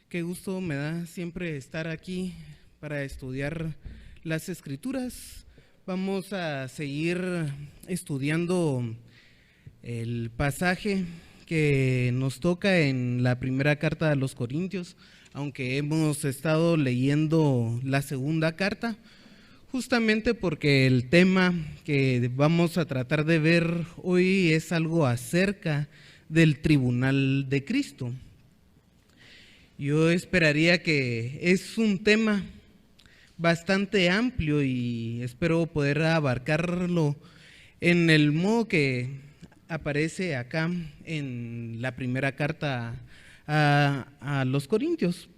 Qué gusto me da siempre estar aquí para estudiar las Escrituras. Vamos a seguir estudiando el pasaje que nos toca en la primera carta a los Corintios, aunque hemos estado leyendo la segunda carta, justamente porque el tema que vamos a tratar de ver hoy es algo acerca del tribunal de Cristo. Yo esperaría que es un tema bastante amplio y espero poder abarcarlo en el modo que aparece acá en la primera carta a los Corintios.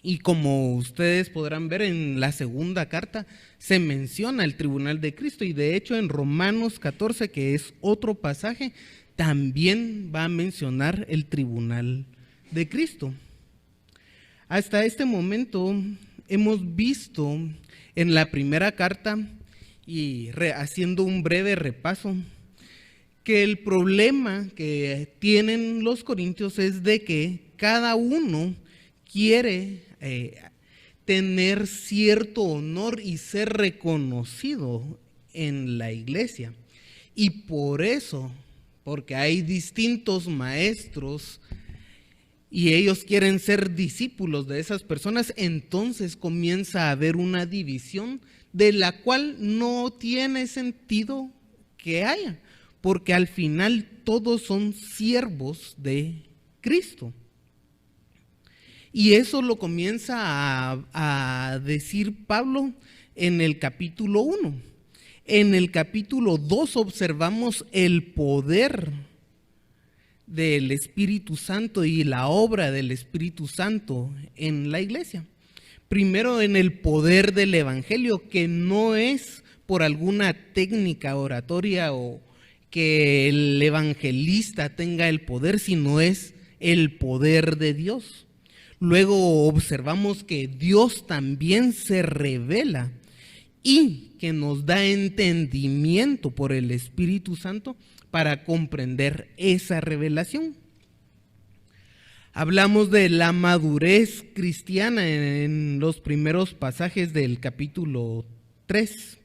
Y como ustedes podrán ver, en la segunda carta se menciona el tribunal de Cristo, y de hecho en Romanos 14, que es otro pasaje, también va a mencionar el tribunal de Cristo. Hasta este momento hemos visto en la primera carta, y haciendo un breve repaso, que el problema que tienen los corintios es de que cada uno quiere tener cierto honor y ser reconocido en la iglesia. Y por eso, porque hay distintos maestros y ellos quieren ser discípulos de esas personas, entonces comienza a haber una división de la cual no tiene sentido que haya, porque al final todos son siervos de Cristo. Y eso lo comienza a decir Pablo en el capítulo 1. En el capítulo 2 observamos el poder del Espíritu Santo y la obra del Espíritu Santo en la iglesia. Primero, en el poder del Evangelio, que no es por alguna técnica oratoria o que el evangelista tenga el poder, sino es el poder de Dios. Luego observamos que Dios también se revela y que nos da entendimiento por el Espíritu Santo para comprender esa revelación. Hablamos de la madurez cristiana en los primeros pasajes del capítulo 3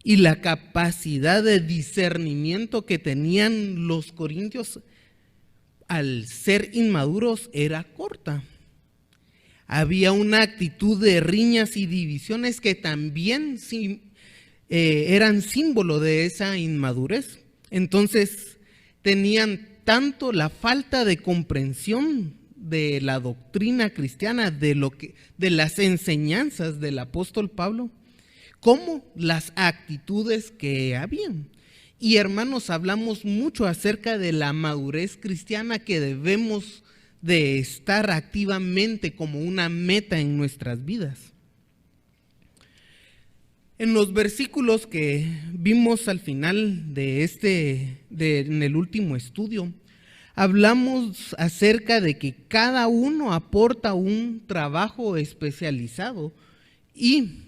y la capacidad de discernimiento que tenían los corintios al ser inmaduros era corta. Había una actitud de riñas y divisiones que también eran símbolo de esa inmadurez. Entonces tenían tanto la falta de comprensión de la doctrina cristiana, de las enseñanzas del apóstol Pablo, como las actitudes que habían. Y hermanos, hablamos mucho acerca de la madurez cristiana que debemos de estar activamente como una meta en nuestras vidas. En los versículos que vimos al final en el último estudio, hablamos acerca de que cada uno aporta un trabajo especializado y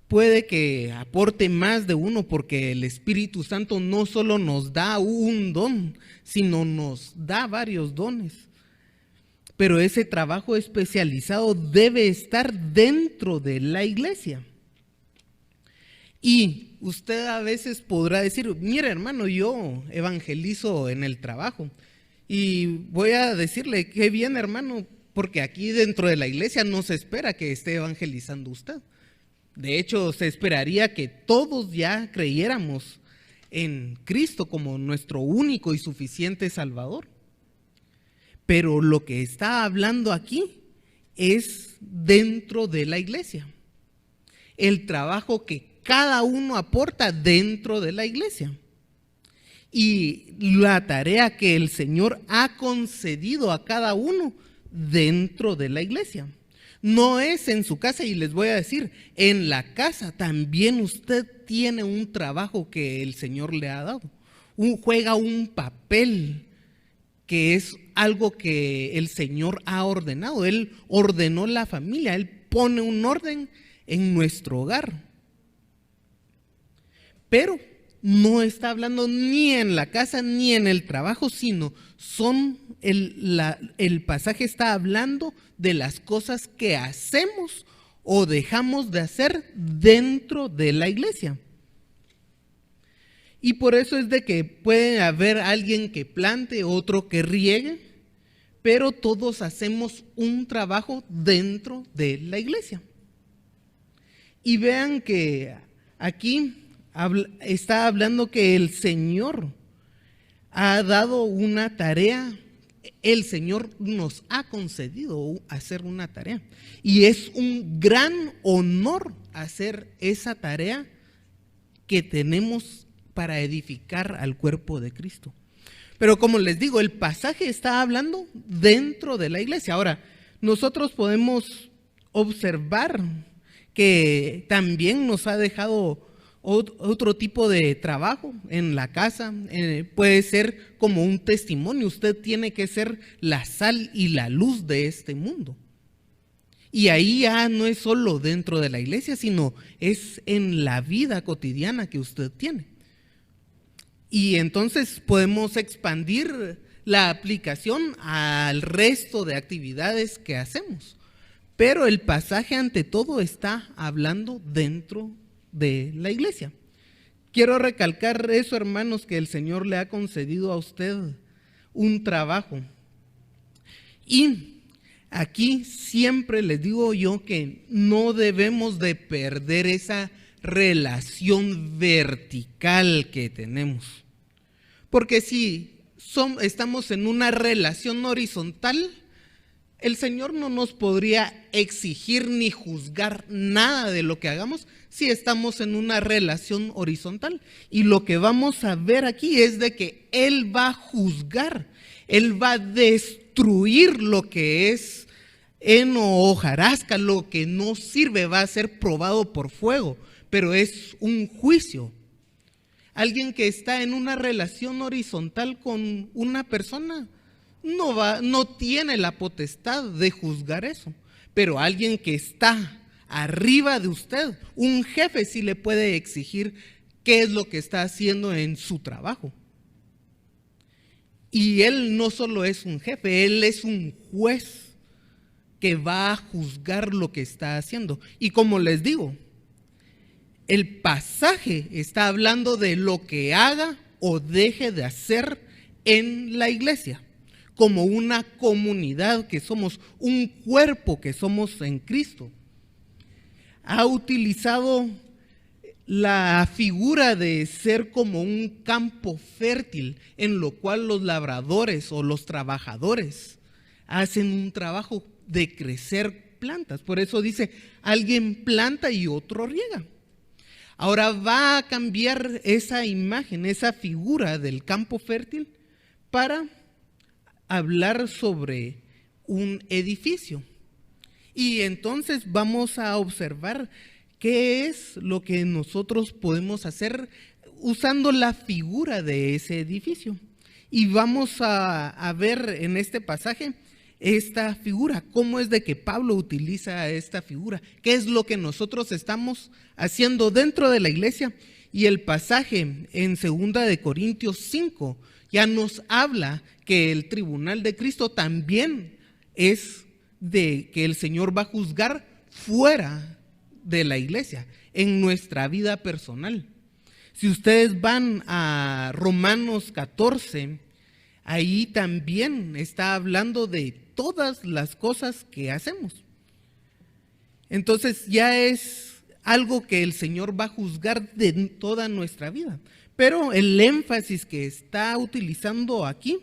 puede que aporte más de uno, porque el Espíritu Santo no solo nos da un don, sino nos da varios dones. Pero ese trabajo especializado debe estar dentro de la iglesia. Y usted a veces podrá decir: mire, hermano, yo evangelizo en el trabajo. Y voy a decirle: qué bien, hermano, porque aquí dentro de la iglesia no se espera que esté evangelizando usted. De hecho, se esperaría que todos ya creyéramos en Cristo como nuestro único y suficiente Salvador. Pero lo que está hablando aquí es dentro de la iglesia. El trabajo que cada uno aporta dentro de la iglesia. Y la tarea que el Señor ha concedido a cada uno dentro de la iglesia. No es en su casa, y les voy a decir, en la casa también usted tiene un trabajo que el Señor le ha dado. Juega un papel que es algo que el Señor ha ordenado. Él ordenó la familia, Él pone un orden en nuestro hogar. Pero no está hablando ni en la casa ni en el trabajo, sino son el pasaje está hablando de las cosas que hacemos o dejamos de hacer dentro de la iglesia. Y por eso es de que puede haber alguien que plante, otro que riegue, pero todos hacemos un trabajo dentro de la iglesia. Y vean que aquí está hablando que el Señor ha dado una tarea, el Señor nos ha concedido hacer una tarea. Y es un gran honor hacer esa tarea que tenemos para edificar al cuerpo de Cristo. Pero como les digo, el pasaje está hablando dentro de la iglesia. Ahora, nosotros podemos observar que también nos ha dejado otro tipo de trabajo en la casa. Puede ser como un testimonio. Usted tiene que ser la sal y la luz de este mundo. Y ahí ya no es solo dentro de la iglesia, sino es en la vida cotidiana que usted tiene. Y entonces podemos expandir la aplicación al resto de actividades que hacemos. Pero el pasaje ante todo está hablando dentro de la iglesia. Quiero recalcar eso, hermanos, que el Señor le ha concedido a usted un trabajo. Y aquí siempre les digo yo que no debemos de perder esa relación vertical que tenemos. Porque si estamos en una relación horizontal, el Señor no nos podría exigir ni juzgar nada de lo que hagamos si estamos en una relación horizontal. Y lo que vamos a ver aquí es de que Él va a juzgar, Él va a destruir lo que es heno o hojarasca, lo que no sirve, va a ser probado por fuego, pero es un juicio. Alguien que está en una relación horizontal con una persona no tiene la potestad de juzgar eso, pero alguien que está arriba de usted, un jefe, sí le puede exigir qué es lo que está haciendo en su trabajo. Y él no solo es un jefe, él es un juez que va a juzgar lo que está haciendo. Y como les digo, el pasaje está hablando de lo que haga o deje de hacer en la iglesia, como una comunidad que somos, un cuerpo que somos en Cristo. Ha utilizado la figura de ser como un campo fértil en lo cual los labradores o los trabajadores hacen un trabajo de crecer plantas. Por eso dice, alguien planta y otro riega. Ahora va a cambiar esa imagen, esa figura del campo fértil para hablar sobre un edificio. Y entonces vamos a observar qué es lo que nosotros podemos hacer usando la figura de ese edificio. Y vamos a ver en este pasaje esta figura, cómo es de que Pablo utiliza esta figura, qué es lo que nosotros estamos haciendo dentro de la iglesia. Y el pasaje en 2 de Corintios 5 ya nos habla que el tribunal de Cristo también es de que el Señor va a juzgar fuera de la iglesia, en nuestra vida personal. Si ustedes van a Romanos 14, ahí también está hablando de todas las cosas que hacemos. Entonces ya es algo que el Señor va a juzgar de toda nuestra vida. Pero el énfasis que está utilizando aquí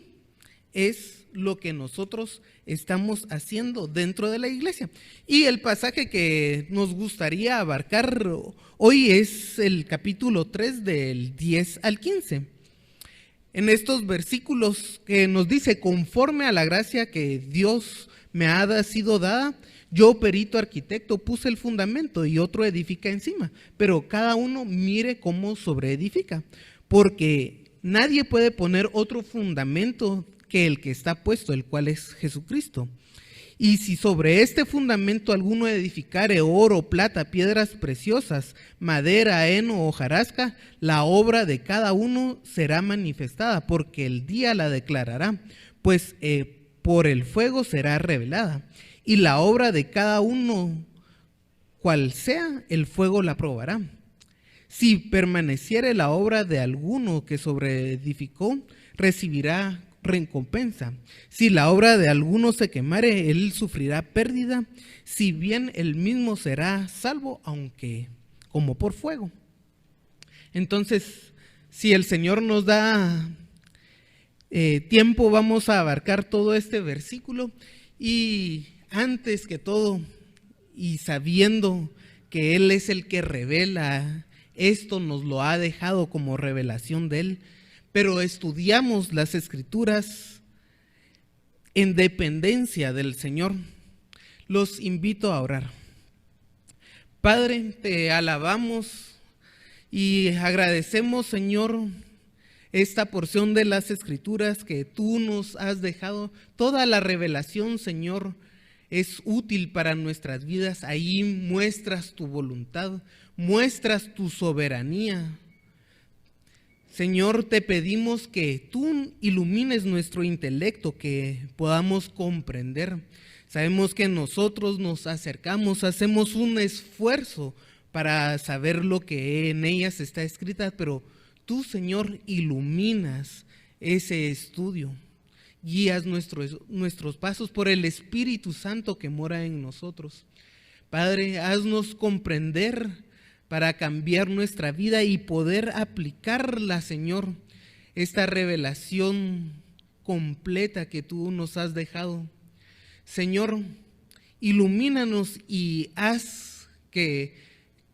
es lo que nosotros estamos haciendo dentro de la iglesia. Y el pasaje que nos gustaría abarcar hoy es el capítulo 3 del 10 al 15. En estos versículos que nos dice, conforme a la gracia que Dios me ha sido dada, yo, perito arquitecto, puse el fundamento y otro edifica encima, pero cada uno mire cómo sobreedifica, porque nadie puede poner otro fundamento que el que está puesto, el cual es Jesucristo. Y si sobre este fundamento alguno edificare oro, plata, piedras preciosas, madera, heno o hojarasca, la obra de cada uno será manifestada, porque el día la declarará, pues por el fuego será revelada, y la obra de cada uno, cual sea, el fuego la probará. Si permaneciere la obra de alguno que sobreedificó, recibirá recompensa. Si la obra de alguno se quemare, él sufrirá pérdida, si bien él mismo será salvo, aunque como por fuego. Entonces, si el Señor nos da tiempo, vamos a abarcar todo este versículo, y antes que todo, y sabiendo que Él es el que revela, esto nos lo ha dejado como revelación de Él, pero estudiamos las Escrituras en dependencia del Señor. Los invito a orar. Padre, te alabamos y agradecemos, Señor, esta porción de las Escrituras que tú nos has dejado. Toda la revelación, Señor, es útil para nuestras vidas. Ahí muestras tu voluntad, muestras tu soberanía. Señor, te pedimos que tú ilumines nuestro intelecto, que podamos comprender. Sabemos que nosotros nos acercamos, hacemos un esfuerzo para saber lo que en ellas está escrita, pero tú, Señor, iluminas ese estudio. Guías nuestros pasos por el Espíritu Santo que mora en nosotros. Padre, haznos comprender para cambiar nuestra vida y poder aplicarla, Señor, esta revelación completa que tú nos has dejado. Señor, ilumínanos y haz que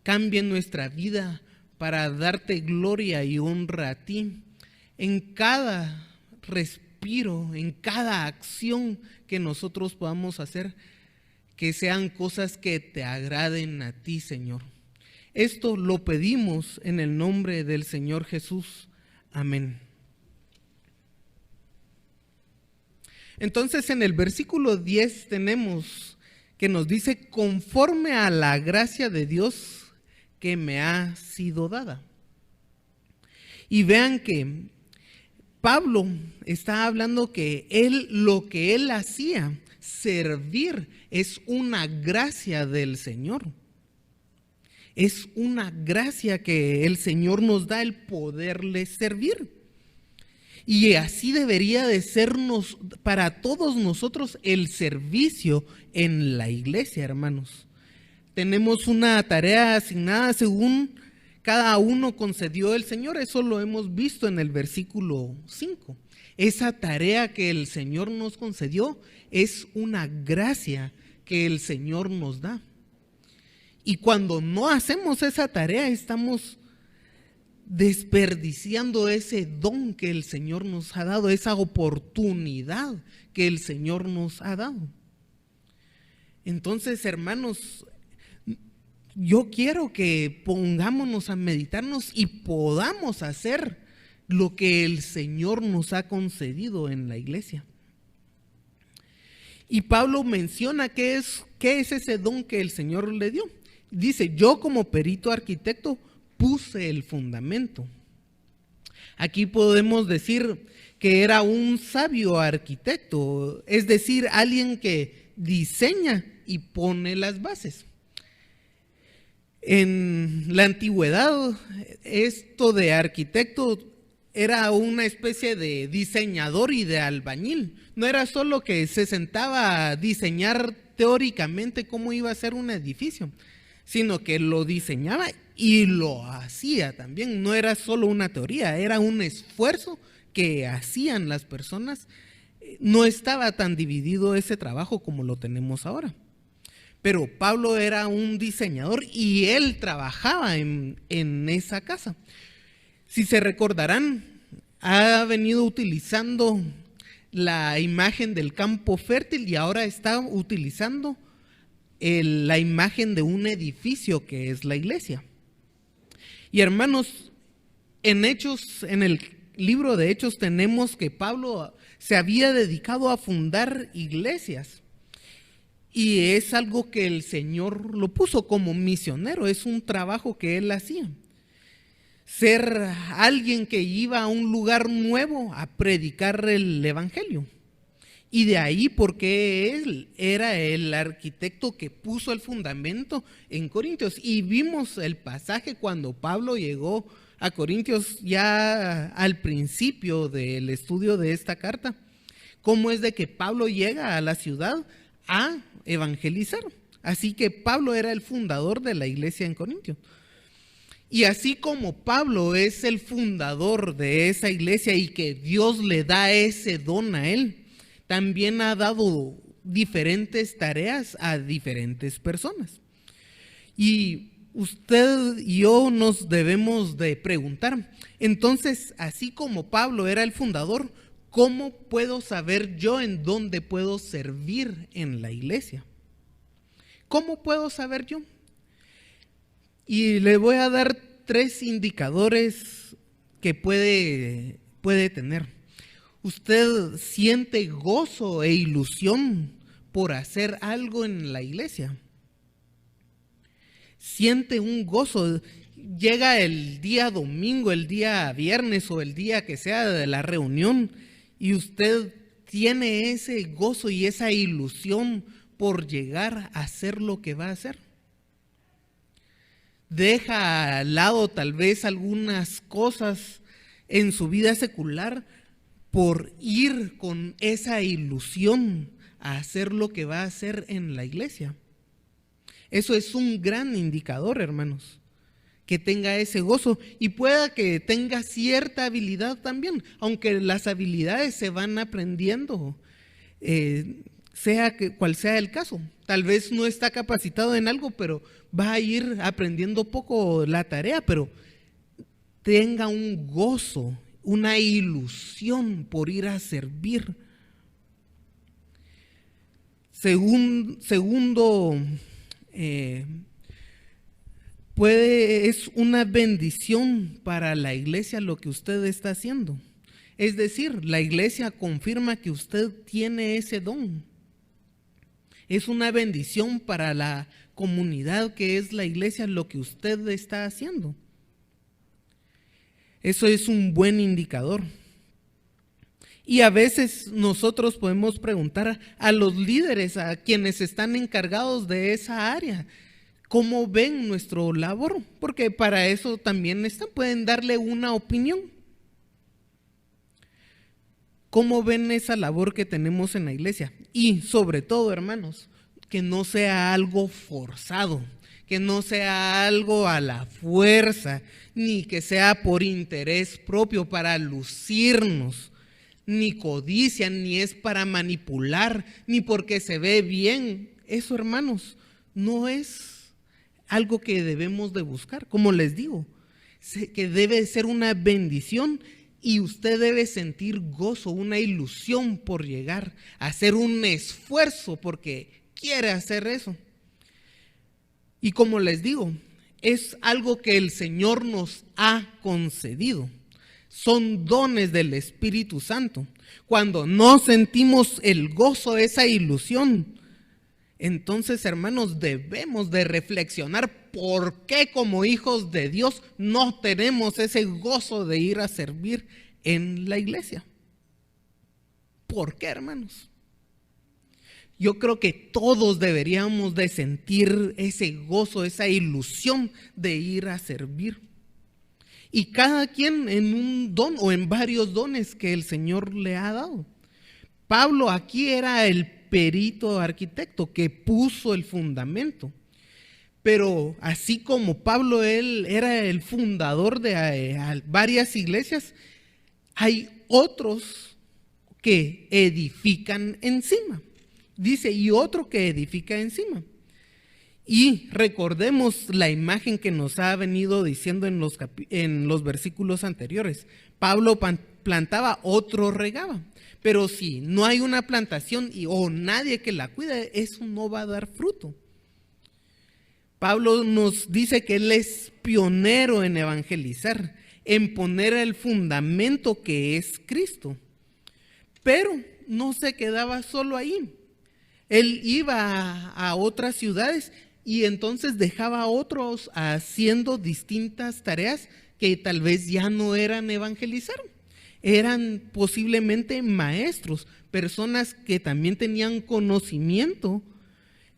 cambie nuestra vida para darte gloria y honra a ti en cada respiro, en cada acción que nosotros podamos hacer, que sean cosas que te agraden a ti, Señor. Esto lo pedimos en el nombre del Señor Jesús. Amén. Entonces, en el versículo 10 tenemos que nos dice: conforme a la gracia de Dios que me ha sido dada. Y vean que Pablo está hablando que lo que él hacía, servir, es una gracia del Señor. Es una gracia que el Señor nos da, el poderle servir. Y así debería de sernos para todos nosotros el servicio en la iglesia, hermanos. Tenemos una tarea asignada según cada uno concedió el Señor. Eso lo hemos visto en el versículo 5. Esa tarea que el Señor nos concedió es una gracia que el Señor nos da. Y cuando no hacemos esa tarea, estamos desperdiciando ese don que el Señor nos ha dado, esa oportunidad que el Señor nos ha dado. Entonces, hermanos, yo quiero que pongámonos a meditarnos y podamos hacer lo que el Señor nos ha concedido en la iglesia. Y Pablo menciona qué es ese don que el Señor le dio. Dice: yo como perito arquitecto puse el fundamento. Aquí podemos decir que era un sabio arquitecto, es decir, alguien que diseña y pone las bases. En la antigüedad, esto de arquitecto era una especie de diseñador y de albañil. No era solo que se sentaba a diseñar teóricamente cómo iba a ser un edificio, sino que lo diseñaba y lo hacía también. No era solo una teoría, era un esfuerzo que hacían las personas. No estaba tan dividido ese trabajo como lo tenemos ahora. Pero Pablo era un diseñador y él trabajaba en esa casa. Si se recordarán, ha venido utilizando la imagen del campo fértil y ahora está utilizando la imagen de un edificio que es la iglesia. Y hermanos, en el libro de Hechos tenemos que Pablo se había dedicado a fundar iglesias. Y es algo que el Señor lo puso como misionero, es un trabajo que él hacía. Ser alguien que iba a un lugar nuevo a predicar el evangelio. Y de ahí porque él era el arquitecto que puso el fundamento en Corintios. Y vimos el pasaje cuando Pablo llegó a Corintios ya al principio del estudio de esta carta. Cómo es de que Pablo llega a la ciudad a evangelizar. Así que Pablo era el fundador de la iglesia en Corintios. Y así como Pablo es el fundador de esa iglesia y que Dios le da ese don a él, también ha dado diferentes tareas a diferentes personas. Y usted y yo nos debemos de preguntar, entonces, así como Pablo era el fundador, ¿cómo puedo saber yo en dónde puedo servir en la iglesia? ¿Cómo puedo saber yo? Y le voy a dar 3 indicadores que puede tener. ¿Usted siente gozo e ilusión por hacer algo en la iglesia? ¿Siente un gozo? Llega el día domingo, el día viernes o el día que sea de la reunión y usted tiene ese gozo y esa ilusión por llegar a hacer lo que va a hacer. Deja al lado tal vez algunas cosas en su vida secular por ir con esa ilusión a hacer lo que va a hacer en la iglesia. Eso es un gran indicador, hermanos, que tenga ese gozo y pueda que tenga cierta habilidad también, aunque las habilidades se van aprendiendo, cual sea el caso. Tal vez no está capacitado en algo, pero va a ir aprendiendo poco la tarea, pero tenga un gozo, una ilusión por ir a servir. Segundo, es una bendición para la iglesia lo que usted está haciendo. Es decir, la iglesia confirma que usted tiene ese don. Es una bendición para la comunidad que es la iglesia lo que usted está haciendo. Eso es un buen indicador. Y a veces nosotros podemos preguntar a los líderes, a quienes están encargados de esa área, ¿cómo ven nuestro labor? Porque para eso también pueden darle una opinión. ¿Cómo ven esa labor que tenemos en la iglesia? Y sobre todo, hermanos, que no sea algo forzado, que no sea algo a la fuerza, ni que sea por interés propio para lucirnos, ni codicia, ni es para manipular, ni porque se ve bien. Eso, hermanos, no es algo que debemos de buscar. Como les digo, que debe ser una bendición y usted debe sentir gozo, una ilusión por llegar, a hacer un esfuerzo porque quiere hacer eso. Y como les digo, es algo que el Señor nos ha concedido. Son dones del Espíritu Santo. Cuando no sentimos el gozo, esa ilusión, entonces, hermanos, debemos de reflexionar por qué como hijos de Dios no tenemos ese gozo de ir a servir en la iglesia. ¿Por qué, hermanos? Yo creo que todos deberíamos de sentir ese gozo, esa ilusión de ir a servir. Y cada quien en un don o en varios dones que el Señor le ha dado. Pablo aquí era el perito arquitecto que puso el fundamento. Pero así como Pablo, él era el fundador de varias iglesias, hay otros que edifican encima. Dice, y otro que edifica encima. Y recordemos la imagen que nos ha venido diciendo en los versículos anteriores. Pablo plantaba, otro regaba. Pero si no hay una plantación o nadie que la cuide, eso no va a dar fruto. Pablo nos dice que él es pionero en evangelizar, en poner el fundamento que es Cristo. Pero no se quedaba solo ahí. Él iba a otras ciudades y entonces dejaba a otros haciendo distintas tareas que tal vez ya no eran evangelizar. Eran posiblemente maestros, personas que también tenían conocimiento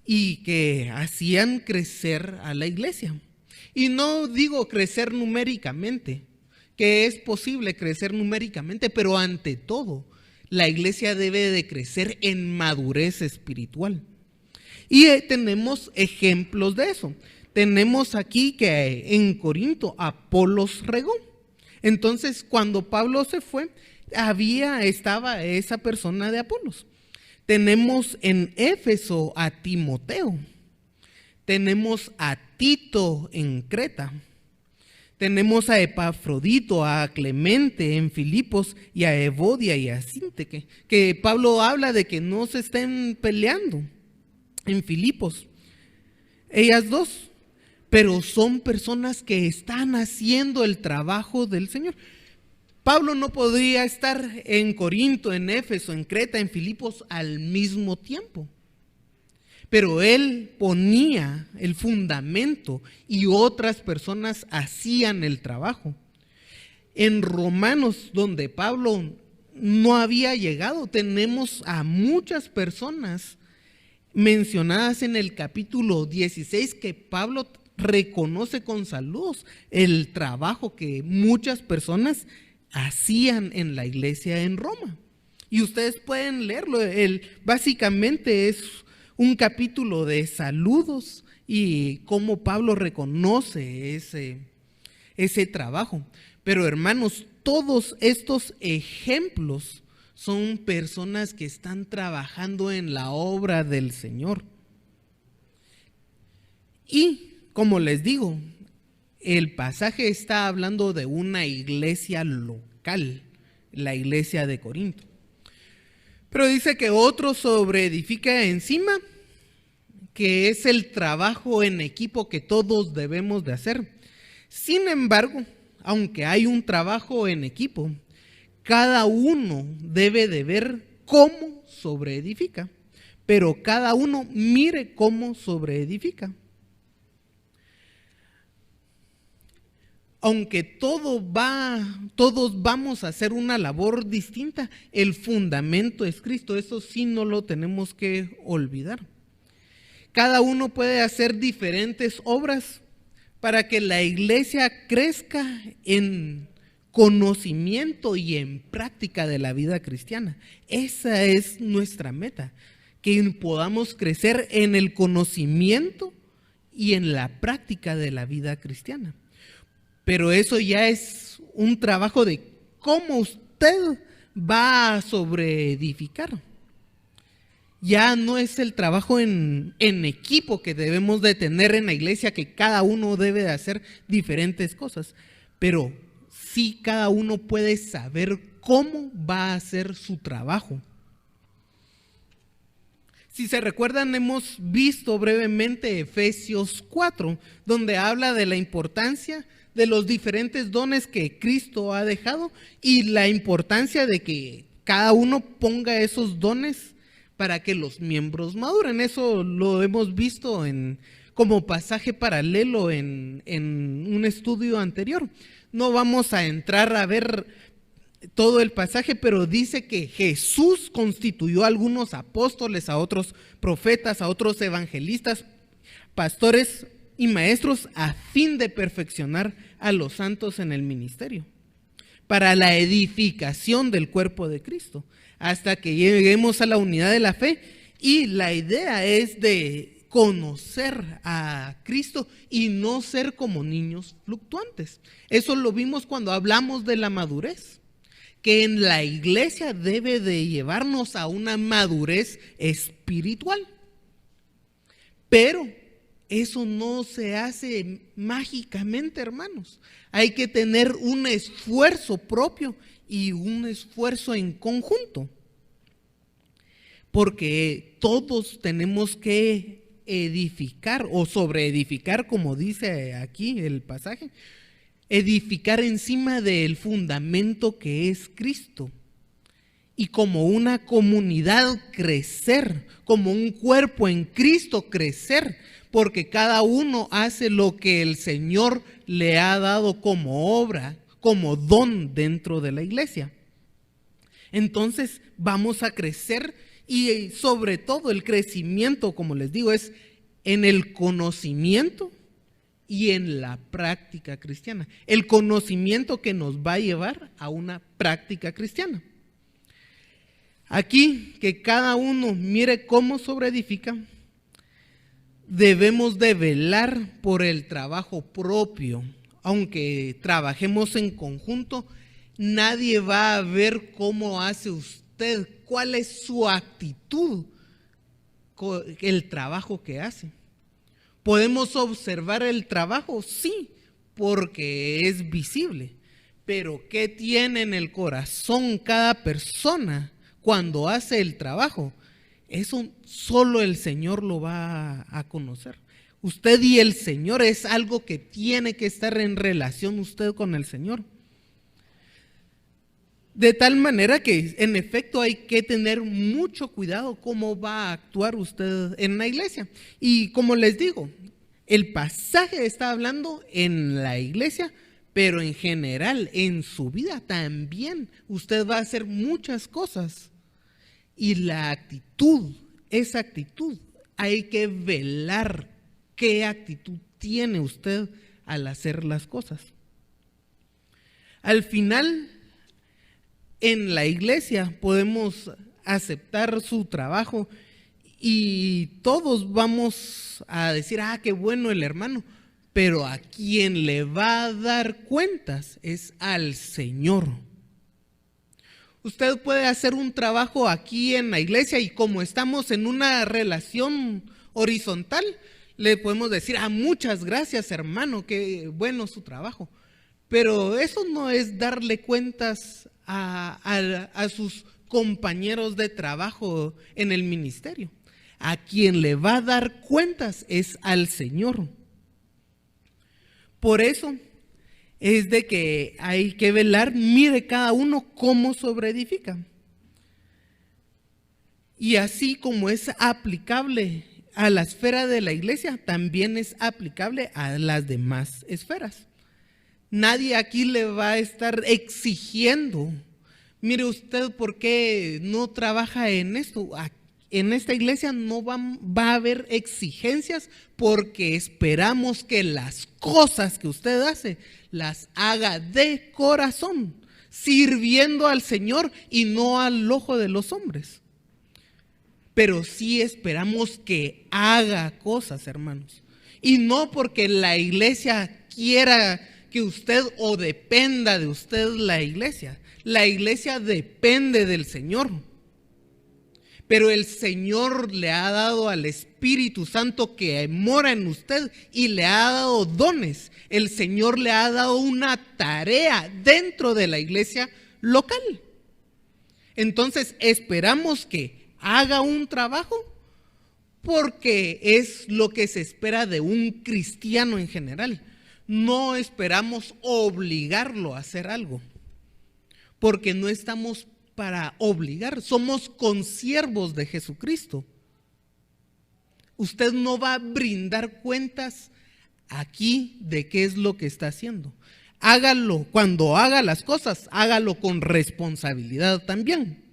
y que hacían crecer a la iglesia. Y no digo crecer numéricamente, que es posible crecer numéricamente, pero ante todo, la iglesia debe de crecer en madurez espiritual. Y tenemos ejemplos de eso. Tenemos aquí que en Corinto Apolos regó. Entonces, cuando Pablo se fue, estaba esa persona de Apolos. Tenemos en Éfeso a Timoteo. Tenemos a Tito en Creta. Tenemos a Epafrodito, a Clemente en Filipos y a Evodia y a Síntique, que Pablo habla de que no se estén peleando en Filipos. Ellas dos, pero son personas que están haciendo el trabajo del Señor. Pablo no podría estar en Corinto, en Éfeso, en Creta, en Filipos al mismo tiempo. Pero él ponía el fundamento y otras personas hacían el trabajo. En Romanos, donde Pablo no había llegado, tenemos a muchas personas mencionadas en el capítulo 16 que Pablo reconoce con saludos el trabajo que muchas personas hacían en la iglesia en Roma. Y ustedes pueden leerlo, básicamente es un capítulo de saludos y cómo Pablo reconoce ese trabajo. Pero hermanos, todos estos ejemplos son personas que están trabajando en la obra del Señor. Y como les digo, el pasaje está hablando de una iglesia local, la iglesia de Corinto. Pero dice que otro sobreedifica encima, que es el trabajo en equipo que todos debemos de hacer. Sin embargo, aunque hay un trabajo en equipo, cada uno debe de ver cómo sobreedifica, pero cada uno mire cómo sobreedifica. Aunque todos vamos a hacer una labor distinta, el fundamento es Cristo, eso sí no lo tenemos que olvidar. Cada uno puede hacer diferentes obras para que la iglesia crezca en conocimiento y en práctica de la vida cristiana. Esa es nuestra meta, que podamos crecer en el conocimiento y en la práctica de la vida cristiana. Pero eso ya es un trabajo de cómo usted va a sobreedificar. Ya no es el trabajo en equipo que debemos de tener en la iglesia, que cada uno debe de hacer diferentes cosas. Pero sí cada uno puede saber cómo va a hacer su trabajo. Si se recuerdan, hemos visto brevemente Efesios 4, donde habla de la importancia de los diferentes dones que Cristo ha dejado y la importancia de que cada uno ponga esos dones para que los miembros maduren. Eso lo hemos visto como pasaje paralelo en un estudio anterior. No vamos a entrar a ver todo el pasaje, pero dice que Jesús constituyó a algunos apóstoles, a otros profetas, a otros evangelistas, pastores y maestros a fin de perfeccionar a los santos en el ministerio, para la edificación del cuerpo de Cristo, hasta que lleguemos a la unidad de la fe. Y la idea es de conocer a Cristo y no ser como niños fluctuantes. Eso lo vimos cuando hablamos de la madurez, que en la iglesia debe de llevarnos a una madurez espiritual. Pero eso no se hace mágicamente, hermanos. Hay que tener un esfuerzo propio y un esfuerzo en conjunto. Porque todos tenemos que edificar o sobreedificar, como dice aquí el pasaje, edificar encima del fundamento que es Cristo. Y como una comunidad crecer, como un cuerpo en Cristo crecer, porque cada uno hace lo que el Señor le ha dado como obra, como don dentro de la iglesia. Entonces vamos a crecer y sobre todo el crecimiento, como les digo, es en el conocimiento y en la práctica cristiana. El conocimiento que nos va a llevar a una práctica cristiana. Aquí, que cada uno mire cómo sobreedifica, debemos de velar por el trabajo propio. Aunque trabajemos en conjunto, nadie va a ver cómo hace usted, cuál es su actitud, el trabajo que hace. ¿Podemos observar el trabajo? Sí, porque es visible. Pero ¿qué tiene en el corazón cada persona cuando hace el trabajo? Eso solo el Señor lo va a conocer. Usted y el Señor es algo que tiene que estar en relación usted con el Señor. De tal manera que en efecto hay que tener mucho cuidado cómo va a actuar usted en la iglesia. Y como les digo, el pasaje está hablando en la iglesia, pero en general en su vida también usted va a hacer muchas cosas. Y la actitud, esa actitud, hay que velar qué actitud tiene usted al hacer las cosas. Al final, en la iglesia podemos aceptar su trabajo y todos vamos a decir, qué bueno el hermano, pero a quien le va a dar cuentas es al Señor. Usted puede hacer un trabajo aquí en la iglesia y como estamos en una relación horizontal, le podemos decir, muchas gracias hermano, qué bueno su trabajo. Pero eso no es darle cuentas a sus compañeros de trabajo en el ministerio. A quien le va a dar cuentas es al Señor. Por eso es de que hay que velar, mire cada uno cómo sobreedifica. Y así como es aplicable a la esfera de la iglesia, también es aplicable a las demás esferas. Nadie aquí le va a estar exigiendo, mire usted por qué no trabaja en esto. En esta iglesia no va a haber exigencias porque esperamos que las cosas que usted hace las haga de corazón, sirviendo al Señor y no al ojo de los hombres. Pero sí esperamos que haga cosas, hermanos. Y no porque la iglesia quiera que usted o dependa de usted la iglesia. La iglesia depende del Señor. Pero el Señor le ha dado al Espíritu Santo que mora en usted y le ha dado dones. El Señor le ha dado una tarea dentro de la iglesia local. Entonces esperamos que haga un trabajo porque es lo que se espera de un cristiano en general. No esperamos obligarlo a hacer algo, porque no estamos para obligar, somos consiervos de Jesucristo. Usted no va a brindar cuentas aquí de qué es lo que está haciendo. Hágalo, cuando haga las cosas, hágalo con responsabilidad también.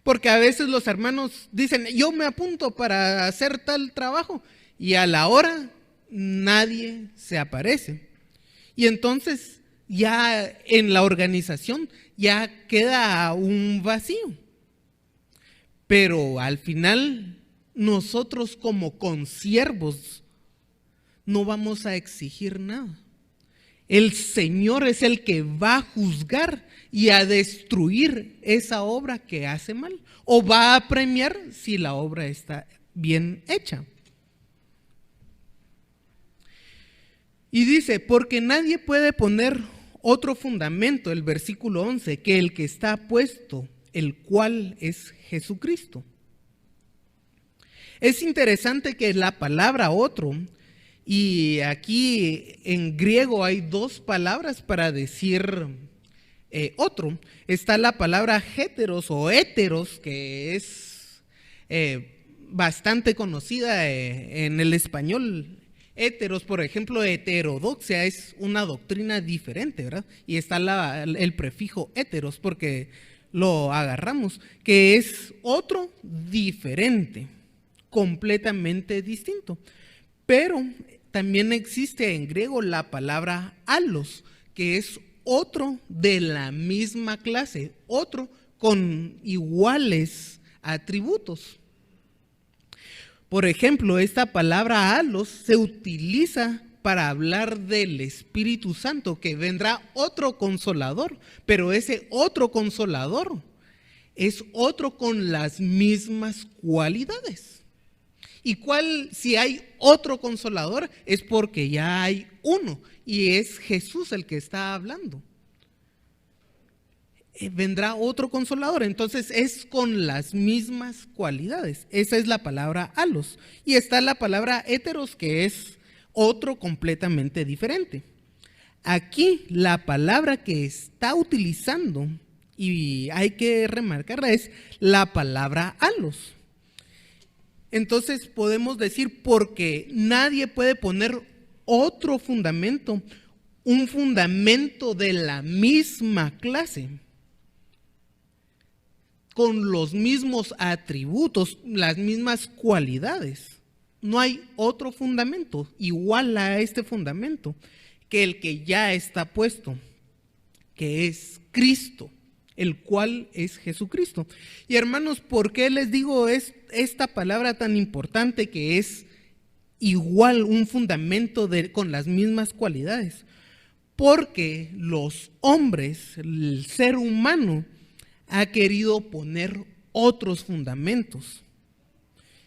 Porque a veces los hermanos dicen, yo me apunto para hacer tal trabajo, y a la hora nadie se aparece. Y entonces ya en la organización ya queda un vacío. Pero al final nosotros como consiervos no vamos a exigir nada. El Señor es el que va a juzgar y a destruir esa obra que hace mal, o va a premiar si la obra está bien hecha. Y dice, porque nadie puede poner otro fundamento, el versículo 11, que el que está puesto, el cual es Jesucristo. Es interesante que la palabra otro, y aquí en griego hay dos palabras para decir otro. Está la palabra heteros o héteros, que es bastante conocida en el español. Héteros, por ejemplo, heterodoxia es una doctrina diferente, ¿verdad? Y está el prefijo héteros, porque lo agarramos, que es otro diferente, completamente distinto. Pero también existe en griego la palabra allos, que es otro de la misma clase, otro con iguales atributos. Por ejemplo, esta palabra allos se utiliza para hablar del Espíritu Santo, que vendrá otro consolador, pero ese otro consolador es otro con las mismas cualidades. ¿Y cuál, si hay otro consolador, es porque ya hay uno, y es Jesús el que está hablando? Vendrá otro consolador, entonces es con las mismas cualidades. Esa es la palabra allos. Y está la palabra heteros, que es otro completamente diferente. Aquí la palabra que está utilizando, y hay que remarcarla, es la palabra allos. Entonces podemos decir, porque nadie puede poner otro fundamento, un fundamento de la misma clase, con los mismos atributos, las mismas cualidades. No hay otro fundamento igual a este fundamento que el que ya está puesto, que es Cristo, el cual es Jesucristo. Y hermanos, ¿por qué les digo esta palabra tan importante, que es igual, un fundamento con las mismas cualidades? Porque los hombres, el ser humano, ha querido poner otros fundamentos,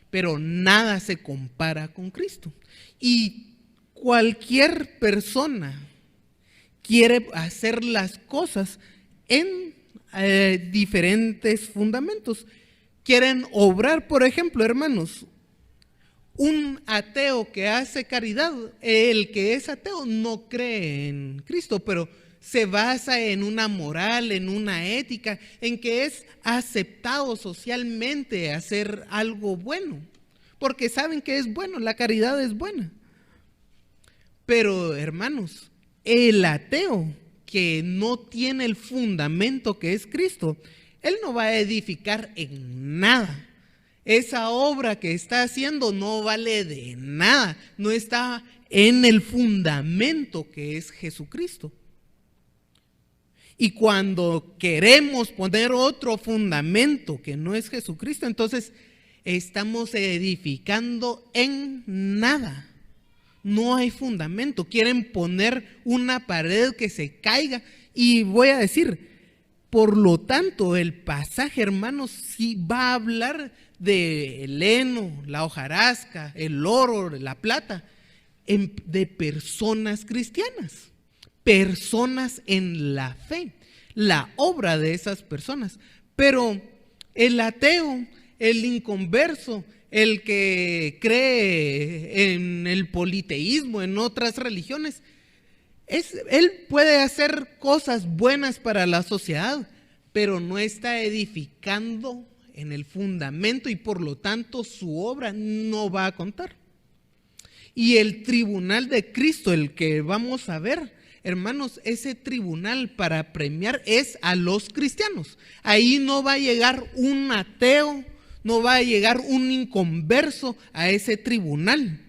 pero nada se compara con Cristo. Y cualquier persona quiere hacer las cosas en diferentes fundamentos. Quieren obrar, por ejemplo, hermanos, un ateo que hace caridad, el que es ateo no cree en Cristo, pero se basa en una moral, en una ética, en que es aceptado socialmente hacer algo bueno, porque saben que es bueno, la caridad es buena. Pero hermanos, el ateo que no tiene el fundamento que es Cristo, él no va a edificar en nada. Esa obra que está haciendo no vale de nada, no está en el fundamento que es Jesucristo. Y cuando queremos poner otro fundamento que no es Jesucristo, entonces estamos edificando en nada. No hay fundamento. Quieren poner una pared que se caiga. Y voy a decir, por lo tanto, el pasaje, hermanos, sí va a hablar del heno, la hojarasca, el oro, la plata, de personas cristianas. Personas en la fe, la obra de esas personas. Pero el ateo, el inconverso, el que cree en el politeísmo, en otras religiones, él puede hacer cosas buenas para la sociedad, pero no está edificando en el fundamento, y por lo tanto su obra no va a contar. Y el tribunal de Cristo, el que vamos a ver, hermanos, ese tribunal para premiar es a los cristianos. Ahí no va a llegar un ateo, no va a llegar un inconverso a ese tribunal.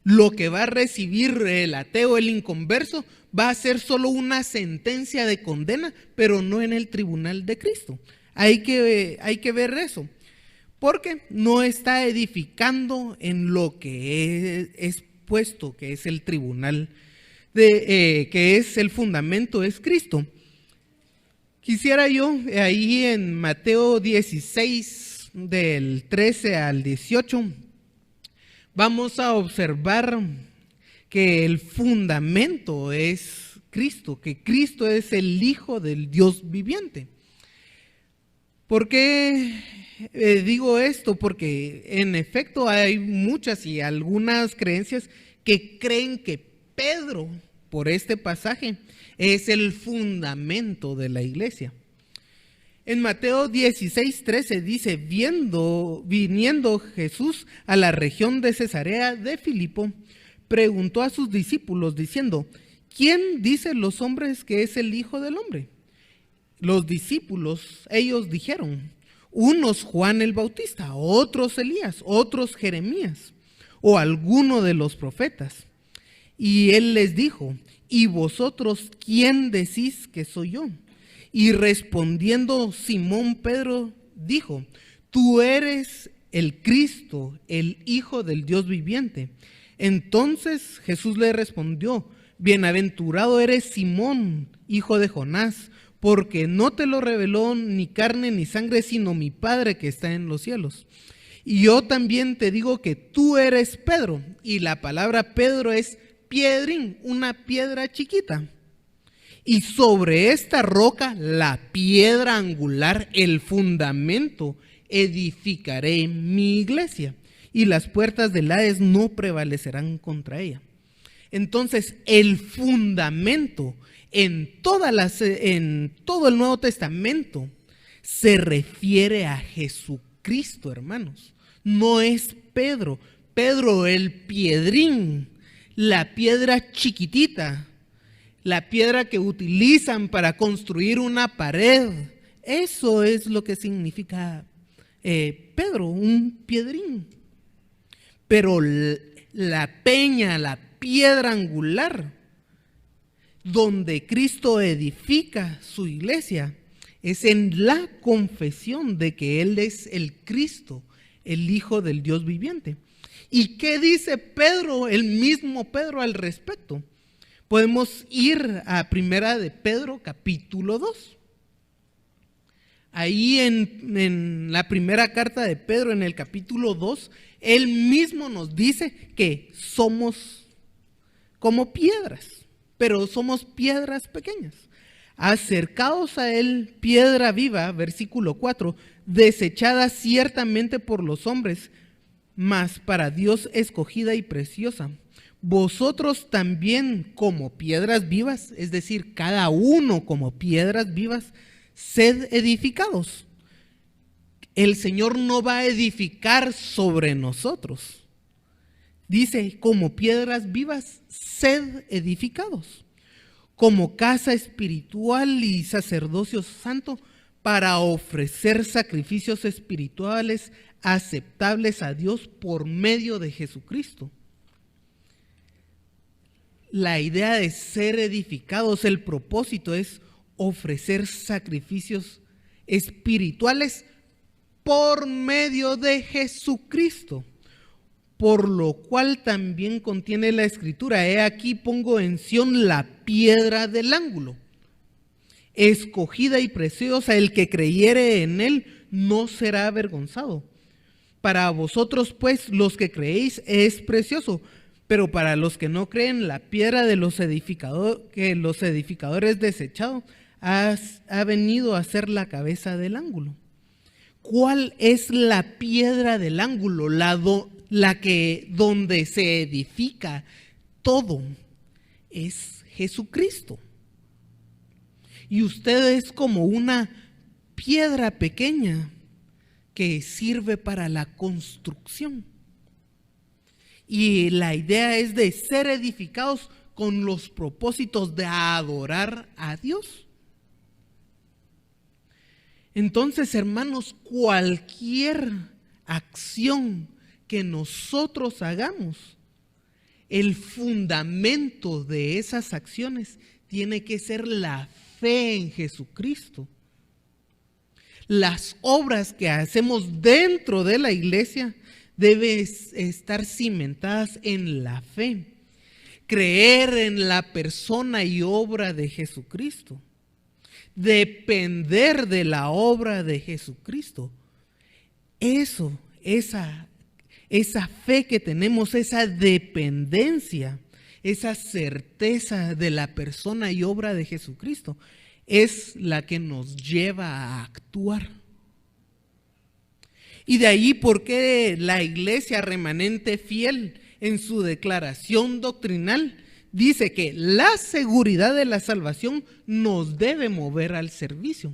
Lo que va a recibir el ateo, el inconverso, va a ser solo una sentencia de condena, pero no en el tribunal de Cristo. Hay que ver eso, porque no está edificando en lo que es puesto, que es el tribunal, que es el fundamento, es Cristo. Quisiera yo, ahí en Mateo 16, del 13 al 18, vamos a observar que el fundamento es Cristo, que Cristo es el Hijo del Dios viviente. ¿Por qué digo esto? Porque en efecto hay muchas y algunas creencias que creen que Pedro, por este pasaje, es el fundamento de la iglesia. En Mateo 16:13 dice: viniendo Jesús a la región de Cesarea de Filipo, preguntó a sus discípulos diciendo: ¿quién dicen los hombres que es el Hijo del Hombre? los discípulos, ellos dijeron, unos Juan el Bautista, otros Elías, otros Jeremías o alguno de los profetas. Y él les dijo, ¿y vosotros quién decís que soy yo? Y respondiendo Simón Pedro dijo, tú eres el Cristo, el Hijo del Dios viviente. Entonces Jesús le respondió, bienaventurado eres Simón, hijo de Jonás, porque no te lo reveló ni carne ni sangre, sino mi Padre que está en los cielos. Y yo también te digo que tú eres Pedro, y la palabra Pedro es piedrín, una piedra chiquita. Y sobre esta roca, la piedra angular, el fundamento, edificaré mi iglesia, y las puertas del Hades no prevalecerán contra ella. Entonces, el fundamento en todo el Nuevo Testamento se refiere a Jesucristo, hermanos. No es Pedro. Pedro, el piedrín, la piedra chiquitita, la piedra que utilizan para construir una pared. Eso es lo que significa Pedro, un piedrín. Pero la peña, la piedra angular, donde Cristo edifica su iglesia, es en la confesión de que Él es el Cristo, el Hijo del Dios viviente. ¿Y qué dice Pedro, el mismo Pedro, al respecto? Podemos ir a Primera de Pedro, capítulo 2. Ahí en la primera carta de Pedro, en el capítulo 2, él mismo nos dice que somos como piedras, pero somos piedras pequeñas. Acercaos a él, piedra viva, versículo 4, desechada ciertamente por los hombres, mas para Dios escogida y preciosa. Vosotros también como piedras vivas, es decir, cada uno como piedras vivas, sed edificados. El Señor no va a edificar sobre nosotros. Dice, como piedras vivas, sed edificados, como casa espiritual y sacerdocio santo, para ofrecer sacrificios espirituales aceptables a Dios por medio de Jesucristo. La idea de ser edificados, el propósito es ofrecer sacrificios espirituales por medio de Jesucristo, por lo cual también contiene la escritura, he aquí pongo en Sión la piedra del ángulo, escogida y preciosa, el que creyere en él no será avergonzado. Para vosotros pues los que creéis es precioso, pero para los que no creen, la piedra de los edificadores desechado ha venido a ser la cabeza del ángulo. ¿Cuál es la piedra del ángulo? Donde se edifica todo es Jesucristo. Y usted es como una piedra pequeña que sirve para la construcción. Y la idea es de ser edificados con los propósitos de adorar a Dios. Entonces, hermanos, cualquier acción que nosotros hagamos, el fundamento de esas acciones tiene que ser la fe en Jesucristo. Las obras que hacemos dentro de la iglesia deben estar cimentadas en la fe, creer en la persona y obra de Jesucristo, depender de la obra de Jesucristo. Esa fe que tenemos, esa dependencia, esa certeza de la persona y obra de Jesucristo, es la que nos lleva a actuar. Y de ahí por qué la iglesia remanente fiel en su declaración doctrinal dice que la seguridad de la salvación nos debe mover al servicio.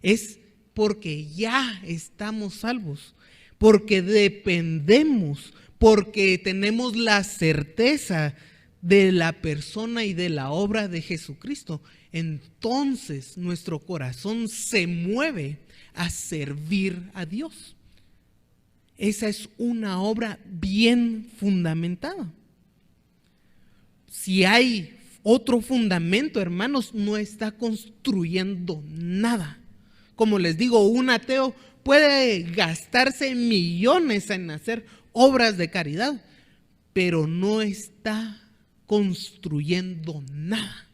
Es porque ya estamos salvos, porque dependemos, porque tenemos la certeza de la persona y de la obra de Jesucristo. entonces nuestro corazón se mueve a servir a Dios. Esa es una obra bien fundamentada. Si hay otro fundamento, hermanos, no está construyendo nada. Como les digo, un ateo puede gastarse millones en hacer obras de caridad, pero no está construyendo nada.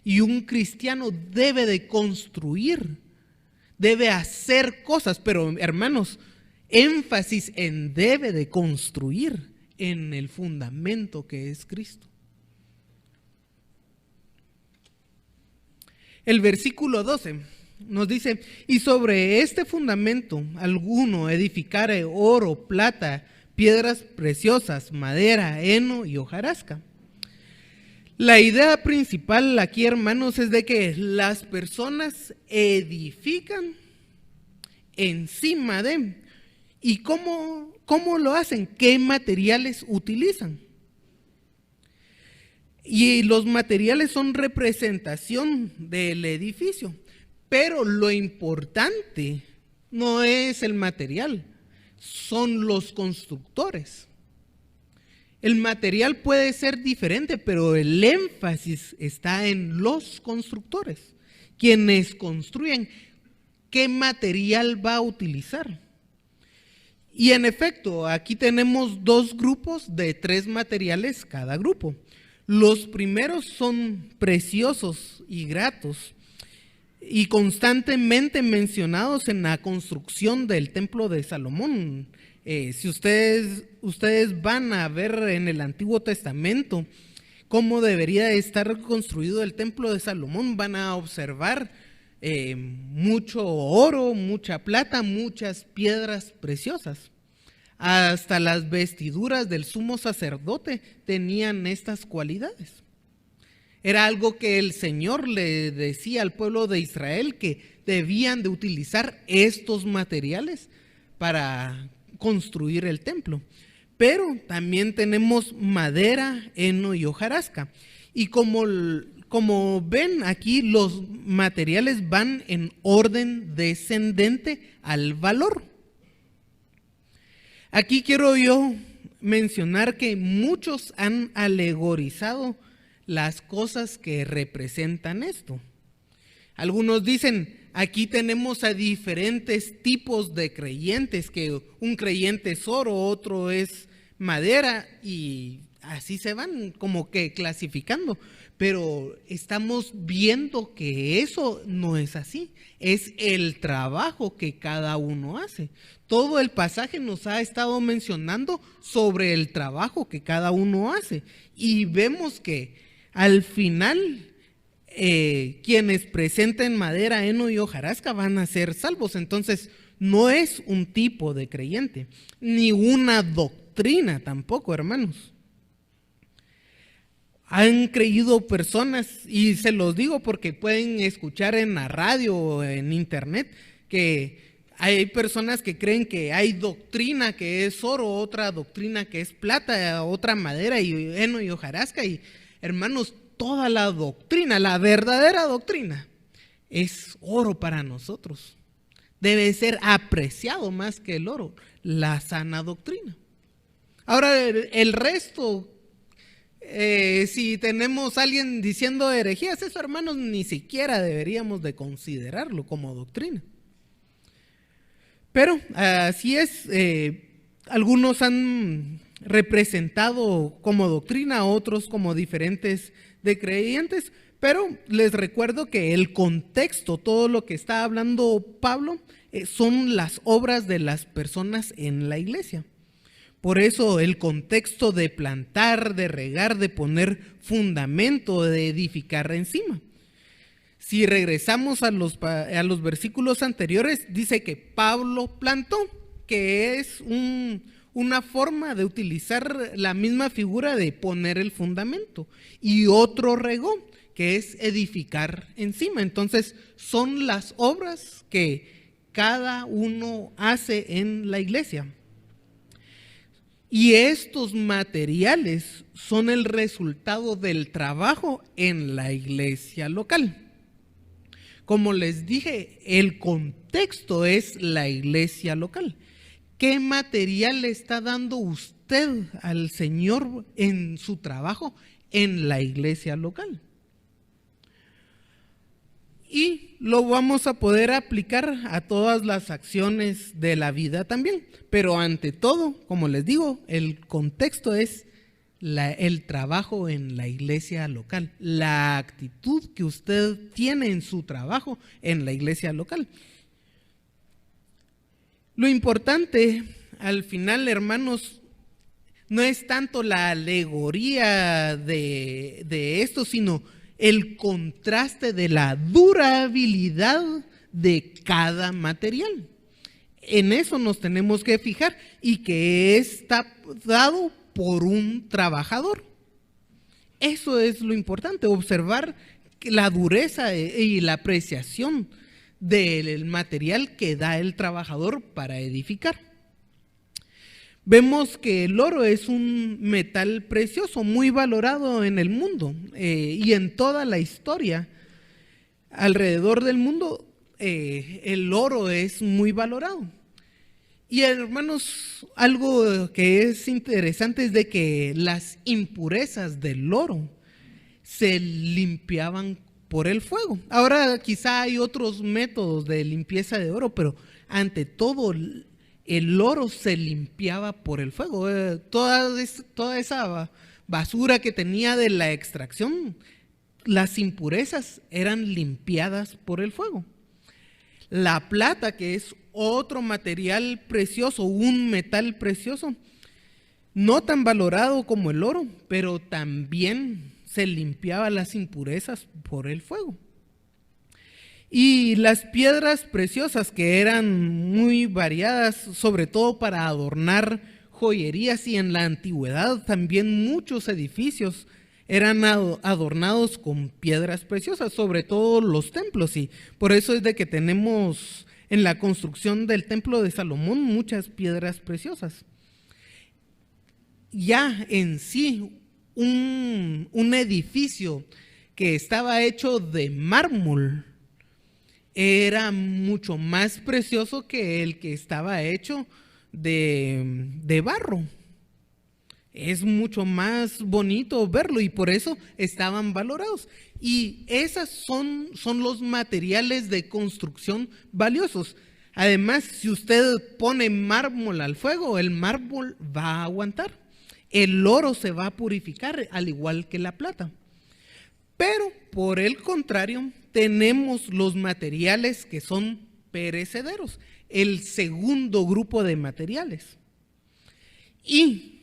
Y un cristiano debe de construir, debe hacer cosas, pero hermanos, énfasis en debe de construir en el fundamento que es Cristo. El versículo 12 nos dice: y sobre este fundamento alguno edificare oro, plata, piedras preciosas, madera, heno y hojarasca. La idea principal aquí, hermanos, es de que las personas edifican encima de. ¿Y cómo lo hacen? ¿Qué materiales utilizan? Y los materiales son representación del edificio, pero lo importante no es el material, son los constructores. El material puede ser diferente, pero el énfasis está en los constructores, quienes construyen. ¿Qué material va a utilizar? Y en efecto, aquí tenemos dos grupos de 3 materiales cada grupo. Los primeros son preciosos y gratos y constantemente mencionados en la construcción del templo de Salomón. Si ustedes van a ver en el Antiguo Testamento cómo debería estar construido el templo de Salomón, van a observar mucho oro, mucha plata, muchas piedras preciosas. Hasta las vestiduras del sumo sacerdote tenían estas cualidades. Era algo que el Señor le decía al pueblo de Israel, que debían de utilizar estos materiales para construir el templo. Pero también tenemos madera, heno y hojarasca. Y como ven aquí, los materiales van en orden descendente al valor. Aquí quiero yo mencionar que muchos han alegorizado las cosas que representan esto. Algunos dicen, aquí tenemos a diferentes tipos de creyentes, que un creyente es oro, otro es madera, y así se van como que clasificando. Pero estamos viendo que eso no es así, es el trabajo que cada uno hace. Todo el pasaje nos ha estado mencionando sobre el trabajo que cada uno hace. Y vemos que al final quienes presenten madera, heno y hojarasca van a ser salvos. Entonces no es un tipo de creyente, ni una doctrina tampoco, hermanos. Han creído personas, y se los digo porque pueden escuchar en la radio o en internet, que hay personas que creen que hay doctrina que es oro, otra doctrina que es plata, otra madera y heno y hojarasca. Y hermanos, toda la doctrina, la verdadera doctrina, es oro para nosotros. Debe ser apreciado más que el oro, la sana doctrina. Ahora, el resto, si tenemos a alguien diciendo herejías, eso, hermanos, ni siquiera deberíamos de considerarlo como doctrina. Pero así es, algunos han representado como doctrina, otros como diferentes de creyentes, pero les recuerdo que el contexto, todo lo que está hablando Pablo, son las obras de las personas en la iglesia. Por eso el contexto de plantar, de regar, de poner fundamento, de edificar encima. Si regresamos a los versículos anteriores, dice que Pablo plantó, que es una forma de utilizar la misma figura de poner el fundamento, y otro regó, que es edificar encima. Entonces son las obras que cada uno hace en la iglesia. Y estos materiales son el resultado del trabajo en la iglesia local. Como les dije, el contexto es la iglesia local. ¿Qué material le está dando usted al Señor en su trabajo en la iglesia local? Y lo vamos a poder aplicar a todas las acciones de la vida también. Pero ante todo, como les digo, el contexto es el trabajo en la iglesia local, la actitud que usted tiene en su trabajo en la iglesia local. Lo importante, al final, hermanos, no es tanto la alegoría de esto, sino el contraste de la durabilidad de cada material. En eso nos tenemos que fijar y que está dado por un trabajador. Eso es lo importante, observar la dureza y la apreciación del material que da el trabajador para edificar. Vemos que el oro es un metal precioso, muy valorado en el mundo y en toda la historia. Alrededor del mundo el oro es muy valorado. Y hermanos, algo que es interesante es de que las impurezas del oro se limpiaban por el fuego. Ahora quizá hay otros métodos de limpieza de oro, pero ante todo el oro se limpiaba por el fuego. Toda esa basura que tenía de la extracción, las impurezas eran limpiadas por el fuego. La plata, que es otro material precioso, un metal precioso, no tan valorado como el oro, pero también se limpiaba las impurezas por el fuego. Y las piedras preciosas, que eran muy variadas, sobre todo para adornar joyerías, y en la antigüedad también muchos edificios eran adornados con piedras preciosas, sobre todo los templos, y por eso es de que tenemos en la construcción del templo de Salomón muchas piedras preciosas. Ya en sí, un edificio que estaba hecho de mármol era mucho más precioso que el que estaba hecho de barro. Es mucho más bonito verlo y por eso estaban valorados. Y esos son los materiales de construcción valiosos. Además, si usted pone mármol al fuego, el mármol va a aguantar. El oro se va a purificar, al igual que la plata. Pero, por el contrario, tenemos los materiales que son perecederos, el segundo grupo de materiales. Y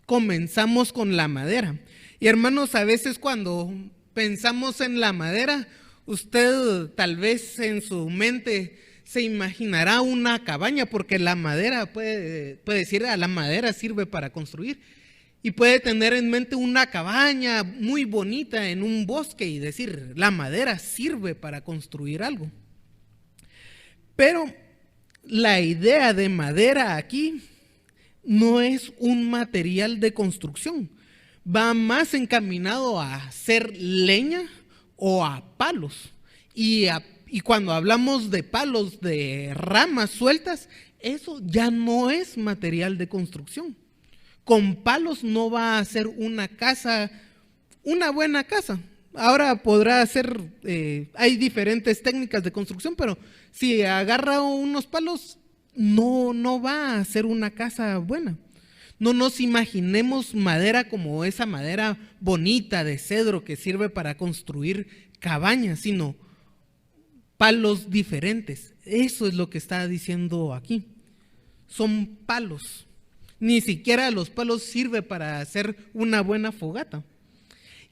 comenzamos con la madera. Y hermanos, a veces cuando pensamos en la madera, usted tal vez en su mente se imaginará una cabaña, porque la madera puede decir, la madera sirve para construir. Y puede tener en mente una cabaña muy bonita en un bosque y decir, la madera sirve para construir algo. Pero la idea de madera aquí no es un material de construcción, va más encaminado a ser leña o a palos. Y cuando hablamos de palos, de ramas sueltas, eso ya no es material de construcción. Con palos no va a ser una casa, una buena casa. Ahora podrá ser, hay diferentes técnicas de construcción, pero si agarra unos palos, no va a ser una casa buena. No nos imaginemos madera como esa madera bonita de cedro que sirve para construir cabañas, sino palos diferentes. Eso es lo que está diciendo aquí. Son palos. Ni siquiera los palos sirven para hacer una buena fogata.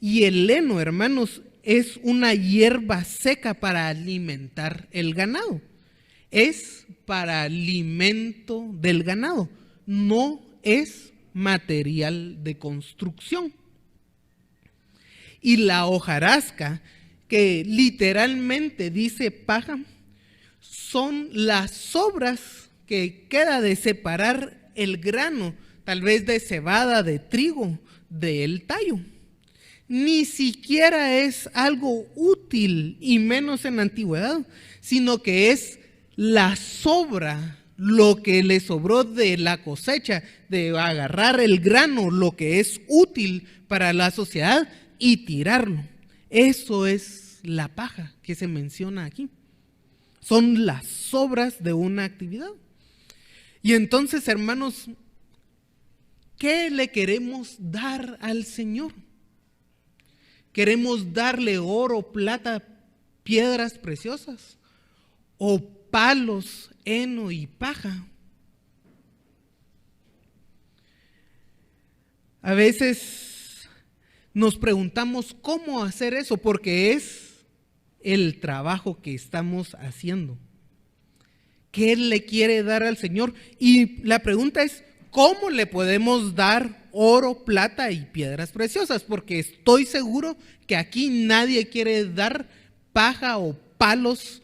Y el heno, hermanos, es una hierba seca para alimentar el ganado. Es para alimento del ganado, no es material de construcción. Y la hojarasca, que literalmente dice paja, son las sobras que queda de separar el grano tal vez de cebada, de trigo, del tallo. Ni siquiera es algo útil, y menos en la antigüedad, sino que es la sobra, lo que le sobró de la cosecha, de agarrar el grano, lo que es útil para la sociedad, y tirarlo. Eso es la paja que se menciona aquí. Son las sobras de una actividad. Y entonces, hermanos, ¿qué le queremos dar al Señor? ¿Queremos darle oro, plata, piedras preciosas? ¿O palos, heno y paja? A veces nos preguntamos cómo hacer eso, porque es el trabajo que estamos haciendo. ¿Qué le quiere dar al Señor? Y la pregunta es, ¿cómo le podemos dar oro, plata y piedras preciosas? Porque estoy seguro que aquí nadie quiere dar paja o palos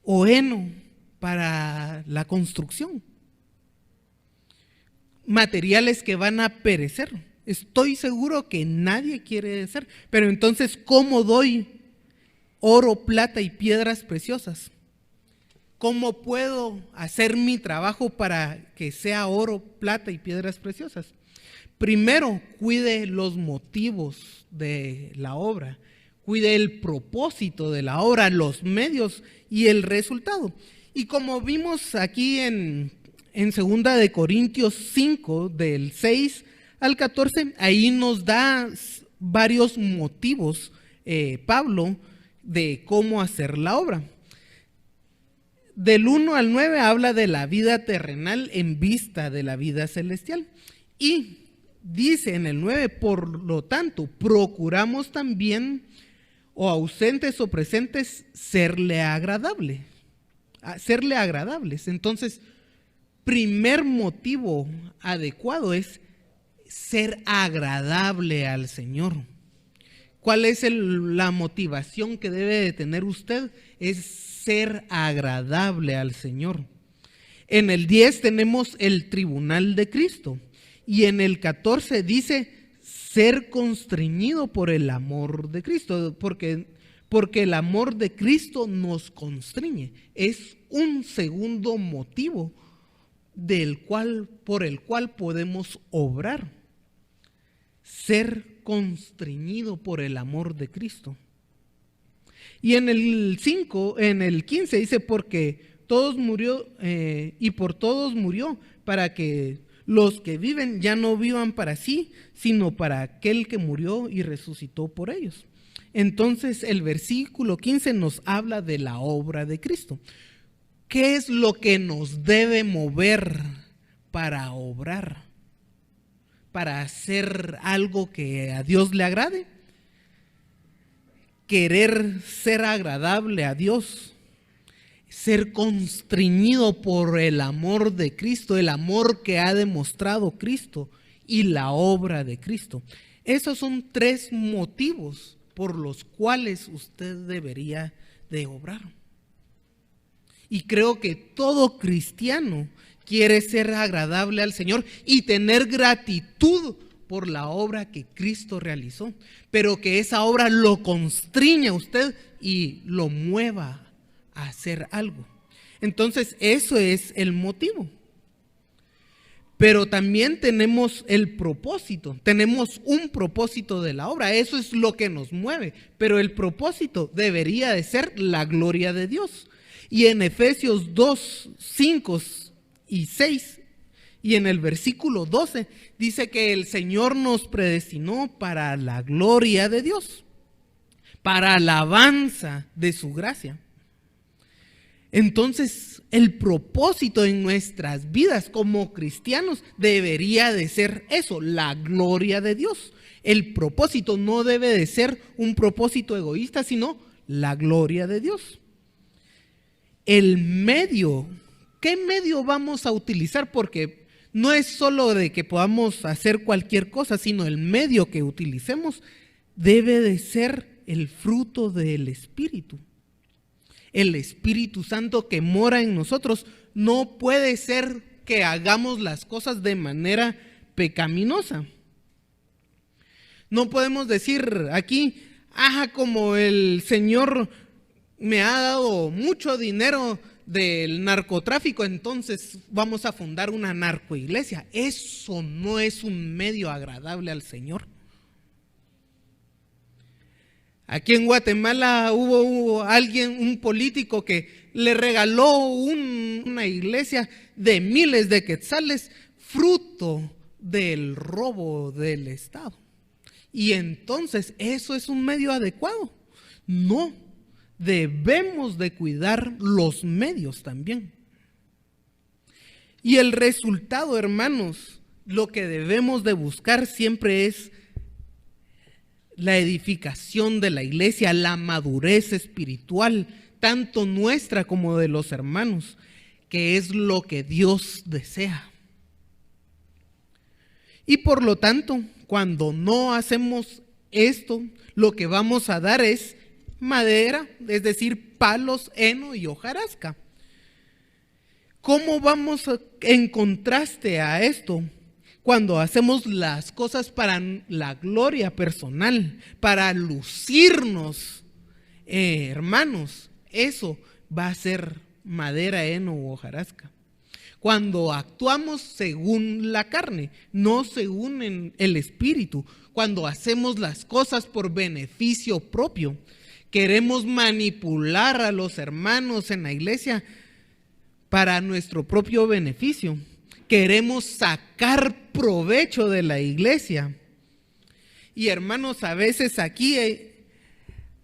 o heno para la construcción. Materiales que van a perecer. Estoy seguro que nadie quiere hacer. Pero entonces, ¿cómo doy oro, plata y piedras preciosas? ¿Cómo puedo hacer mi trabajo para que sea oro, plata y piedras preciosas? Primero, cuide los motivos de la obra, cuide el propósito de la obra, los medios y el resultado. Y como vimos aquí en 2 de Corintios 5, del 6 al 14, ahí nos da varios motivos, Pablo, de cómo hacer la obra. Del 1 al 9 habla de la vida terrenal en vista de la vida celestial. Y dice en el 9, por lo tanto, procuramos también, o ausentes o presentes, serle agradables. Entonces, primer motivo adecuado es ser agradable al Señor. ¿Cuál es la motivación que debe de tener usted? Es ser agradable al Señor. En el 10 tenemos el tribunal de Cristo. Y en el 14 dice ser constreñido por el amor de Cristo. Porque el amor de Cristo nos constriñe. Es un segundo motivo por el cual podemos obrar. Ser constreñido por el amor de Cristo. Y en el 15 dice, porque todos murió y por todos murió, para que los que viven ya no vivan para sí, sino para aquel que murió y resucitó por ellos. Entonces el versículo 15 nos habla de la obra de Cristo. ¿Qué es lo que nos debe mover para obrar? Para hacer algo que a Dios le agrade. Querer ser agradable a Dios, ser constreñido por el amor de Cristo, el amor que ha demostrado Cristo y la obra de Cristo. Esos son 3 motivos por los cuales usted debería de obrar. Y creo que todo cristiano quiere ser agradable al Señor y tener gratitud por la obra que Cristo realizó, pero que esa obra lo constriña a usted y lo mueva a hacer algo. Entonces, eso es el motivo. Pero también tenemos el propósito, tenemos un propósito de la obra, eso es lo que nos mueve, pero el propósito debería de ser la gloria de Dios. Y en Efesios 2, 5 y 6, y en el versículo 12, dice que el Señor nos predestinó para la gloria de Dios, para alabanza de su gracia. Entonces, el propósito en nuestras vidas como cristianos debería de ser eso, la gloria de Dios. El propósito no debe de ser un propósito egoísta, sino la gloria de Dios. El medio, ¿qué medio vamos a utilizar? Porque no es solo de que podamos hacer cualquier cosa, sino el medio que utilicemos debe de ser el fruto del Espíritu. El Espíritu Santo que mora en nosotros. No puede ser que hagamos las cosas de manera pecaminosa. No podemos decir aquí, como el Señor me ha dado mucho dinero del narcotráfico, entonces vamos a fundar una narcoiglesia. Eso no es un medio agradable al Señor. Aquí en Guatemala hubo alguien, un político que le regaló una iglesia de miles de quetzales, fruto del robo del Estado. Y entonces, ¿eso es un medio adecuado? No, debemos de cuidar los medios también. Y el resultado, hermanos, lo que debemos de buscar siempre es la edificación de la iglesia, la madurez espiritual, tanto nuestra como de los hermanos, que es lo que Dios desea. Y por lo tanto, cuando no hacemos esto, lo que vamos a dar es madera, es decir, palos, heno y hojarasca. ¿Cómo vamos en contraste a esto? Cuando hacemos las cosas para la gloria personal, para lucirnos, hermanos, eso va a ser madera, heno u hojarasca. Cuando actuamos según la carne, no según el espíritu, cuando hacemos las cosas por beneficio propio, queremos manipular a los hermanos en la iglesia para nuestro propio beneficio. Queremos sacar provecho de la iglesia. Y hermanos, a veces aquí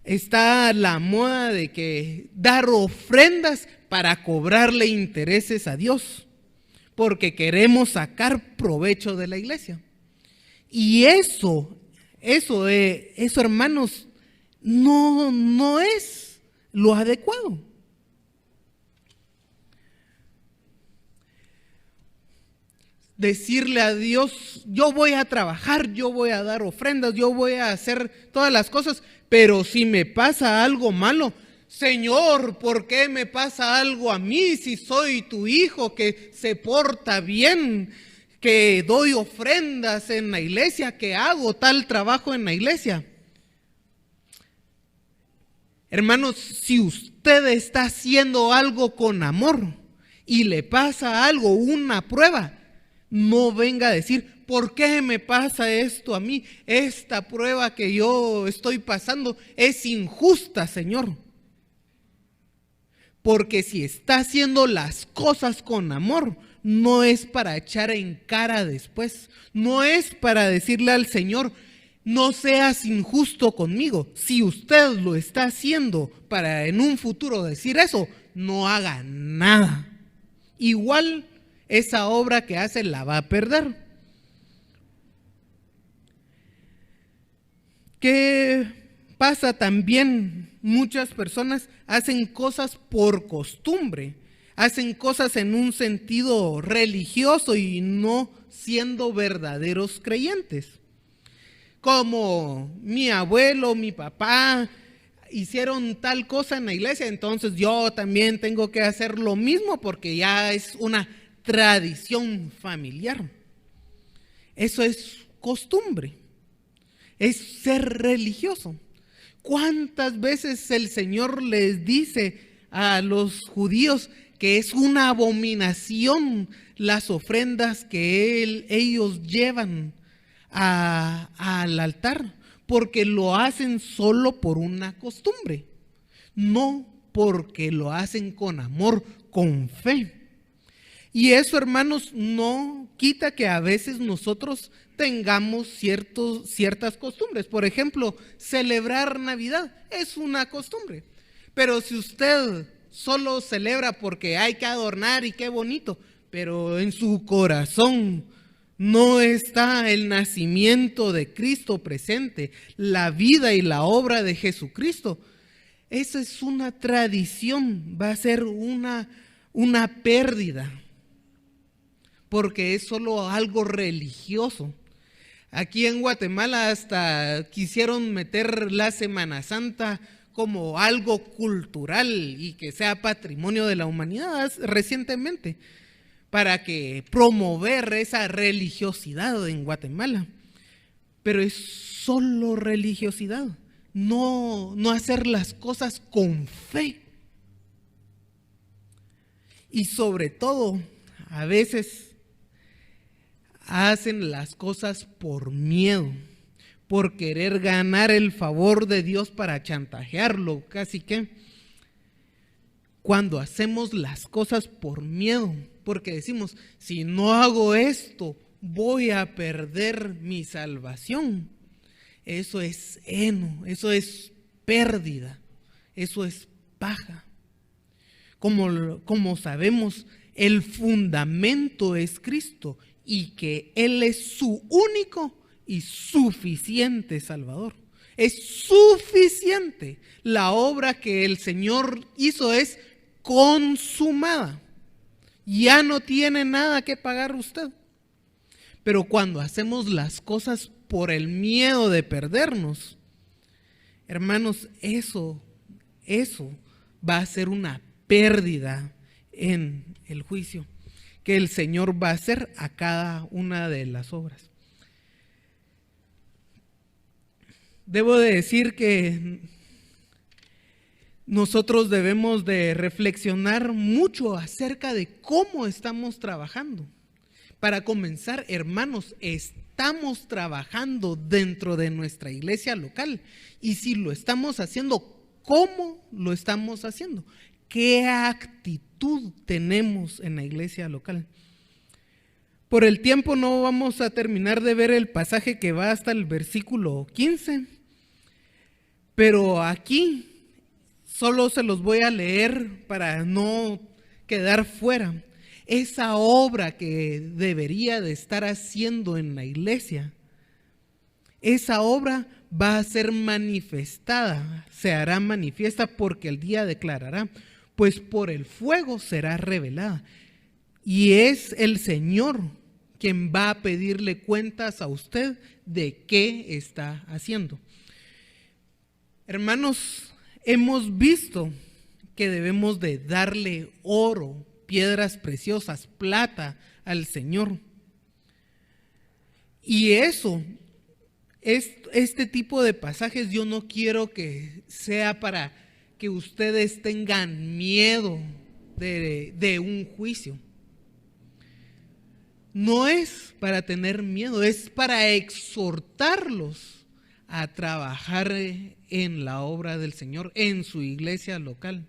está la moda de que dar ofrendas para cobrarle intereses a Dios, porque queremos sacar provecho de la iglesia. Y eso hermanos, no es lo adecuado. Decirle a Dios, yo voy a trabajar, yo voy a dar ofrendas, yo voy a hacer todas las cosas, pero si me pasa algo malo, Señor, ¿por qué me pasa algo a mí si soy tu hijo que se porta bien, que doy ofrendas en la iglesia, que hago tal trabajo en la iglesia? Hermanos, si usted está haciendo algo con amor y le pasa algo, una prueba, no venga a decir, ¿por qué me pasa esto a mí? Esta prueba que yo estoy pasando es injusta, Señor. Porque si está haciendo las cosas con amor, no es para echar en cara después. No es para decirle al Señor, no seas injusto conmigo. Si usted lo está haciendo para en un futuro decir eso, no haga nada. Igual esa obra que hace la va a perder. ¿Qué pasa también? Muchas personas hacen cosas por costumbre, hacen cosas en un sentido religioso y no siendo verdaderos creyentes. Como mi abuelo, mi papá hicieron tal cosa en la iglesia, entonces yo también tengo que hacer lo mismo porque ya es una tradición familiar. Eso es costumbre, es ser religioso. ¿Cuántas veces el Señor les dice a los judíos que es una abominación las ofrendas que ellos llevan al altar? Porque lo hacen solo por una costumbre, no porque lo hacen con amor, con fe. Y eso, hermanos, no quita que a veces nosotros tengamos ciertas costumbres. Por ejemplo, celebrar Navidad es una costumbre. Pero si usted solo celebra porque hay que adornar y qué bonito, pero en su corazón no está el nacimiento de Cristo presente, la vida y la obra de Jesucristo, esa es una tradición, va a ser una pérdida, porque es solo algo religioso. Aquí en Guatemala hasta quisieron meter la Semana Santa como algo cultural y que sea patrimonio de la humanidad recientemente, para que promover esa religiosidad en Guatemala. Pero es solo religiosidad, no hacer las cosas con fe. Y sobre todo, a veces hacen las cosas por miedo, por querer ganar el favor de Dios para chantajearlo, casi que. Cuando hacemos las cosas por miedo, porque decimos, si no hago esto, voy a perder mi salvación. Eso es heno, eso es pérdida, eso es paja. Como sabemos, el fundamento es Cristo y que Él es su único y suficiente Salvador. Es suficiente. La obra que el Señor hizo es consumada. Ya no tiene nada que pagar usted. Pero cuando hacemos las cosas por el miedo de perdernos, hermanos, eso va a ser una pérdida en el juicio que el Señor va a hacer a cada una de las obras. Debo de decir que nosotros debemos de reflexionar mucho acerca de cómo estamos trabajando. Para comenzar, hermanos, estamos trabajando dentro de nuestra iglesia local. Y si lo estamos haciendo, ¿cómo lo estamos haciendo? ¿Qué actitud tenemos en la iglesia local? Por el tiempo no vamos a terminar de ver el pasaje que va hasta el versículo 15. Pero aquí solo se los voy a leer para no quedar fuera. Esa obra que debería de estar haciendo en la iglesia, esa obra va a ser manifestada, se hará manifiesta porque el día declarará, pues por el fuego será revelada. Y es el Señor quien va a pedirle cuentas a usted de qué está haciendo. Hermanos, hemos visto que debemos de darle oro, piedras preciosas, plata al Señor. Y este tipo de pasajes yo no quiero que sea para que ustedes tengan miedo de un juicio. No es para tener miedo, es para exhortarlos a trabajar en la obra del Señor, en su iglesia local.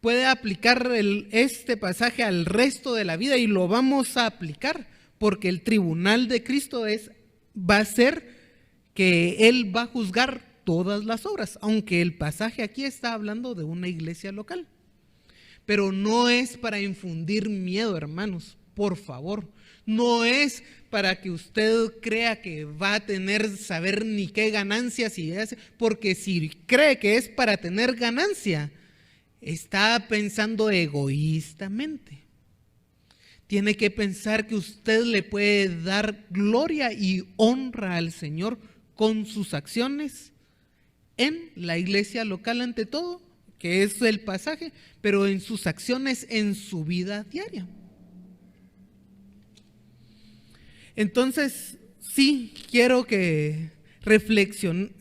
Puede aplicar este pasaje al resto de la vida y lo vamos a aplicar porque el tribunal de Cristo va a ser que Él va a juzgar todas las obras, aunque el pasaje aquí está hablando de una iglesia local. Pero no es para infundir miedo, hermanos, por favor. No es para que usted crea que va a saber ni qué ganancias y hace, porque si cree que es para tener ganancia, está pensando egoístamente. Tiene que pensar que usted le puede dar gloria y honra al Señor con sus acciones en la iglesia local ante todo, que es el pasaje, pero en sus acciones en su vida diaria. Entonces, sí, quiero que reflexionen,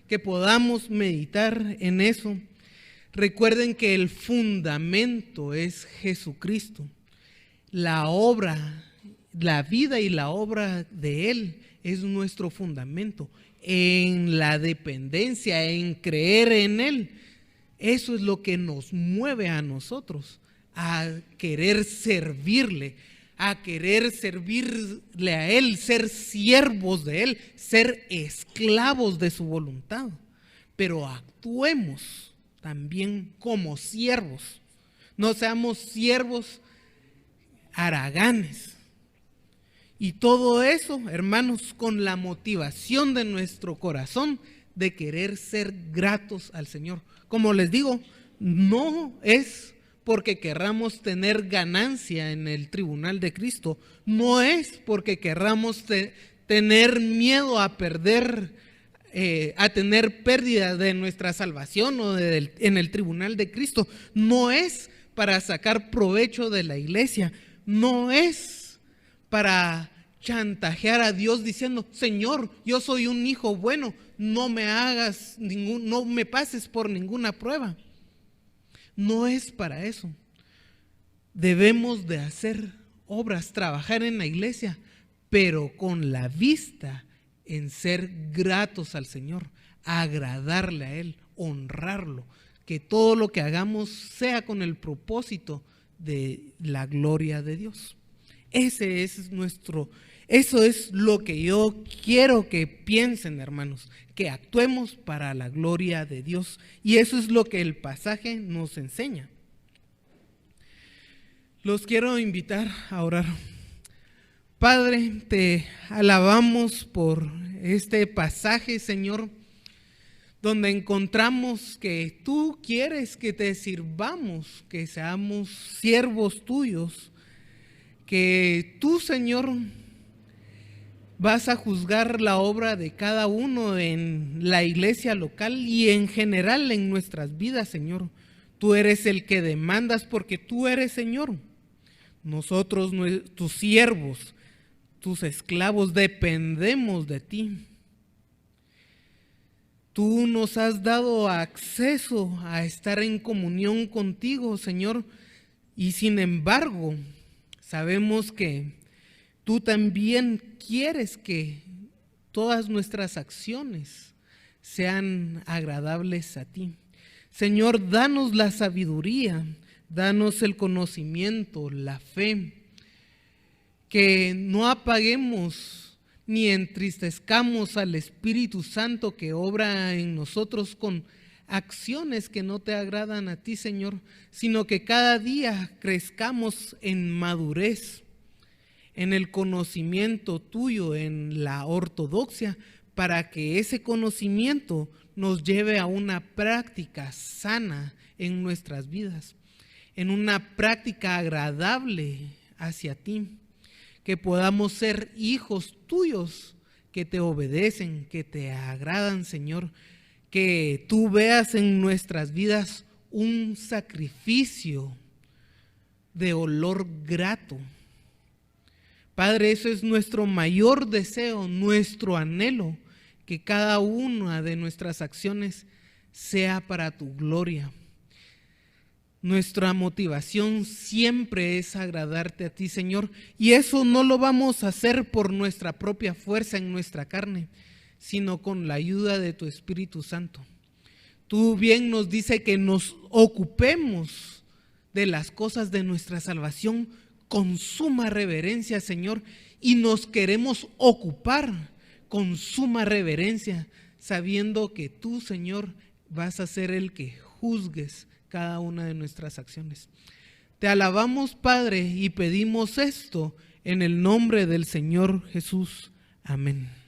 que podamos meditar en eso. Recuerden que el fundamento es Jesucristo. La obra, la vida y la obra de Él es nuestro fundamento. En la dependencia, en creer en Él, eso es lo que nos mueve a nosotros a querer servirle, a querer servirle a Él, ser siervos de Él, ser esclavos de su voluntad. Pero actuemos también como siervos. No seamos siervos haraganes. Y todo eso, hermanos, con la motivación de nuestro corazón de querer ser gratos al Señor. Como les digo, no es porque querramos tener ganancia en el tribunal de Cristo. No es porque querramos tener miedo a perder, a tener pérdida de nuestra salvación o en el tribunal de Cristo. No es para sacar provecho de la iglesia, no es para chantajear a Dios diciendo: Señor, yo soy un hijo bueno, no me pases por ninguna prueba. No es para eso. Debemos de hacer obras, trabajar en la iglesia, pero con la vista en ser gratos al Señor, agradarle a Él, honrarlo, que todo lo que hagamos sea con el propósito de la gloria de Dios. Eso es lo que yo quiero que piensen, hermanos, que actuemos para la gloria de Dios. Y eso es lo que el pasaje nos enseña. Los quiero invitar a orar. Padre, te alabamos por este pasaje, Señor, donde encontramos que tú quieres que te sirvamos, que seamos siervos tuyos, que tú, Señor, vas a juzgar la obra de cada uno en la iglesia local y en general en nuestras vidas, Señor. Tú eres el que demandas porque tú eres, Señor. Nosotros, tus siervos, tus esclavos, dependemos de ti. Tú nos has dado acceso a estar en comunión contigo, Señor, y sin embargo, sabemos que tú también quieres que todas nuestras acciones sean agradables a ti. Señor, danos la sabiduría, danos el conocimiento, la fe, que no apaguemos ni entristezcamos al Espíritu Santo que obra en nosotros con acciones que no te agradan a ti, Señor, sino que cada día crezcamos en madurez, en el conocimiento tuyo, en la ortodoxia, para que ese conocimiento nos lleve a una práctica sana en nuestras vidas, en una práctica agradable hacia ti, que podamos ser hijos tuyos que te obedecen, que te agradan, Señor, que tú veas en nuestras vidas un sacrificio de olor grato. Padre, eso es nuestro mayor deseo, nuestro anhelo, que cada una de nuestras acciones sea para tu gloria. Nuestra motivación siempre es agradarte a ti, Señor, y eso no lo vamos a hacer por nuestra propia fuerza en nuestra carne, sino con la ayuda de tu Espíritu Santo. Tú bien nos dice que nos ocupemos de las cosas de nuestra salvación con suma reverencia, Señor, y nos queremos ocupar con suma reverencia, sabiendo que tú, Señor, vas a ser el que juzgues cada una de nuestras acciones. Te alabamos, Padre, y pedimos esto en el nombre del Señor Jesús. Amén.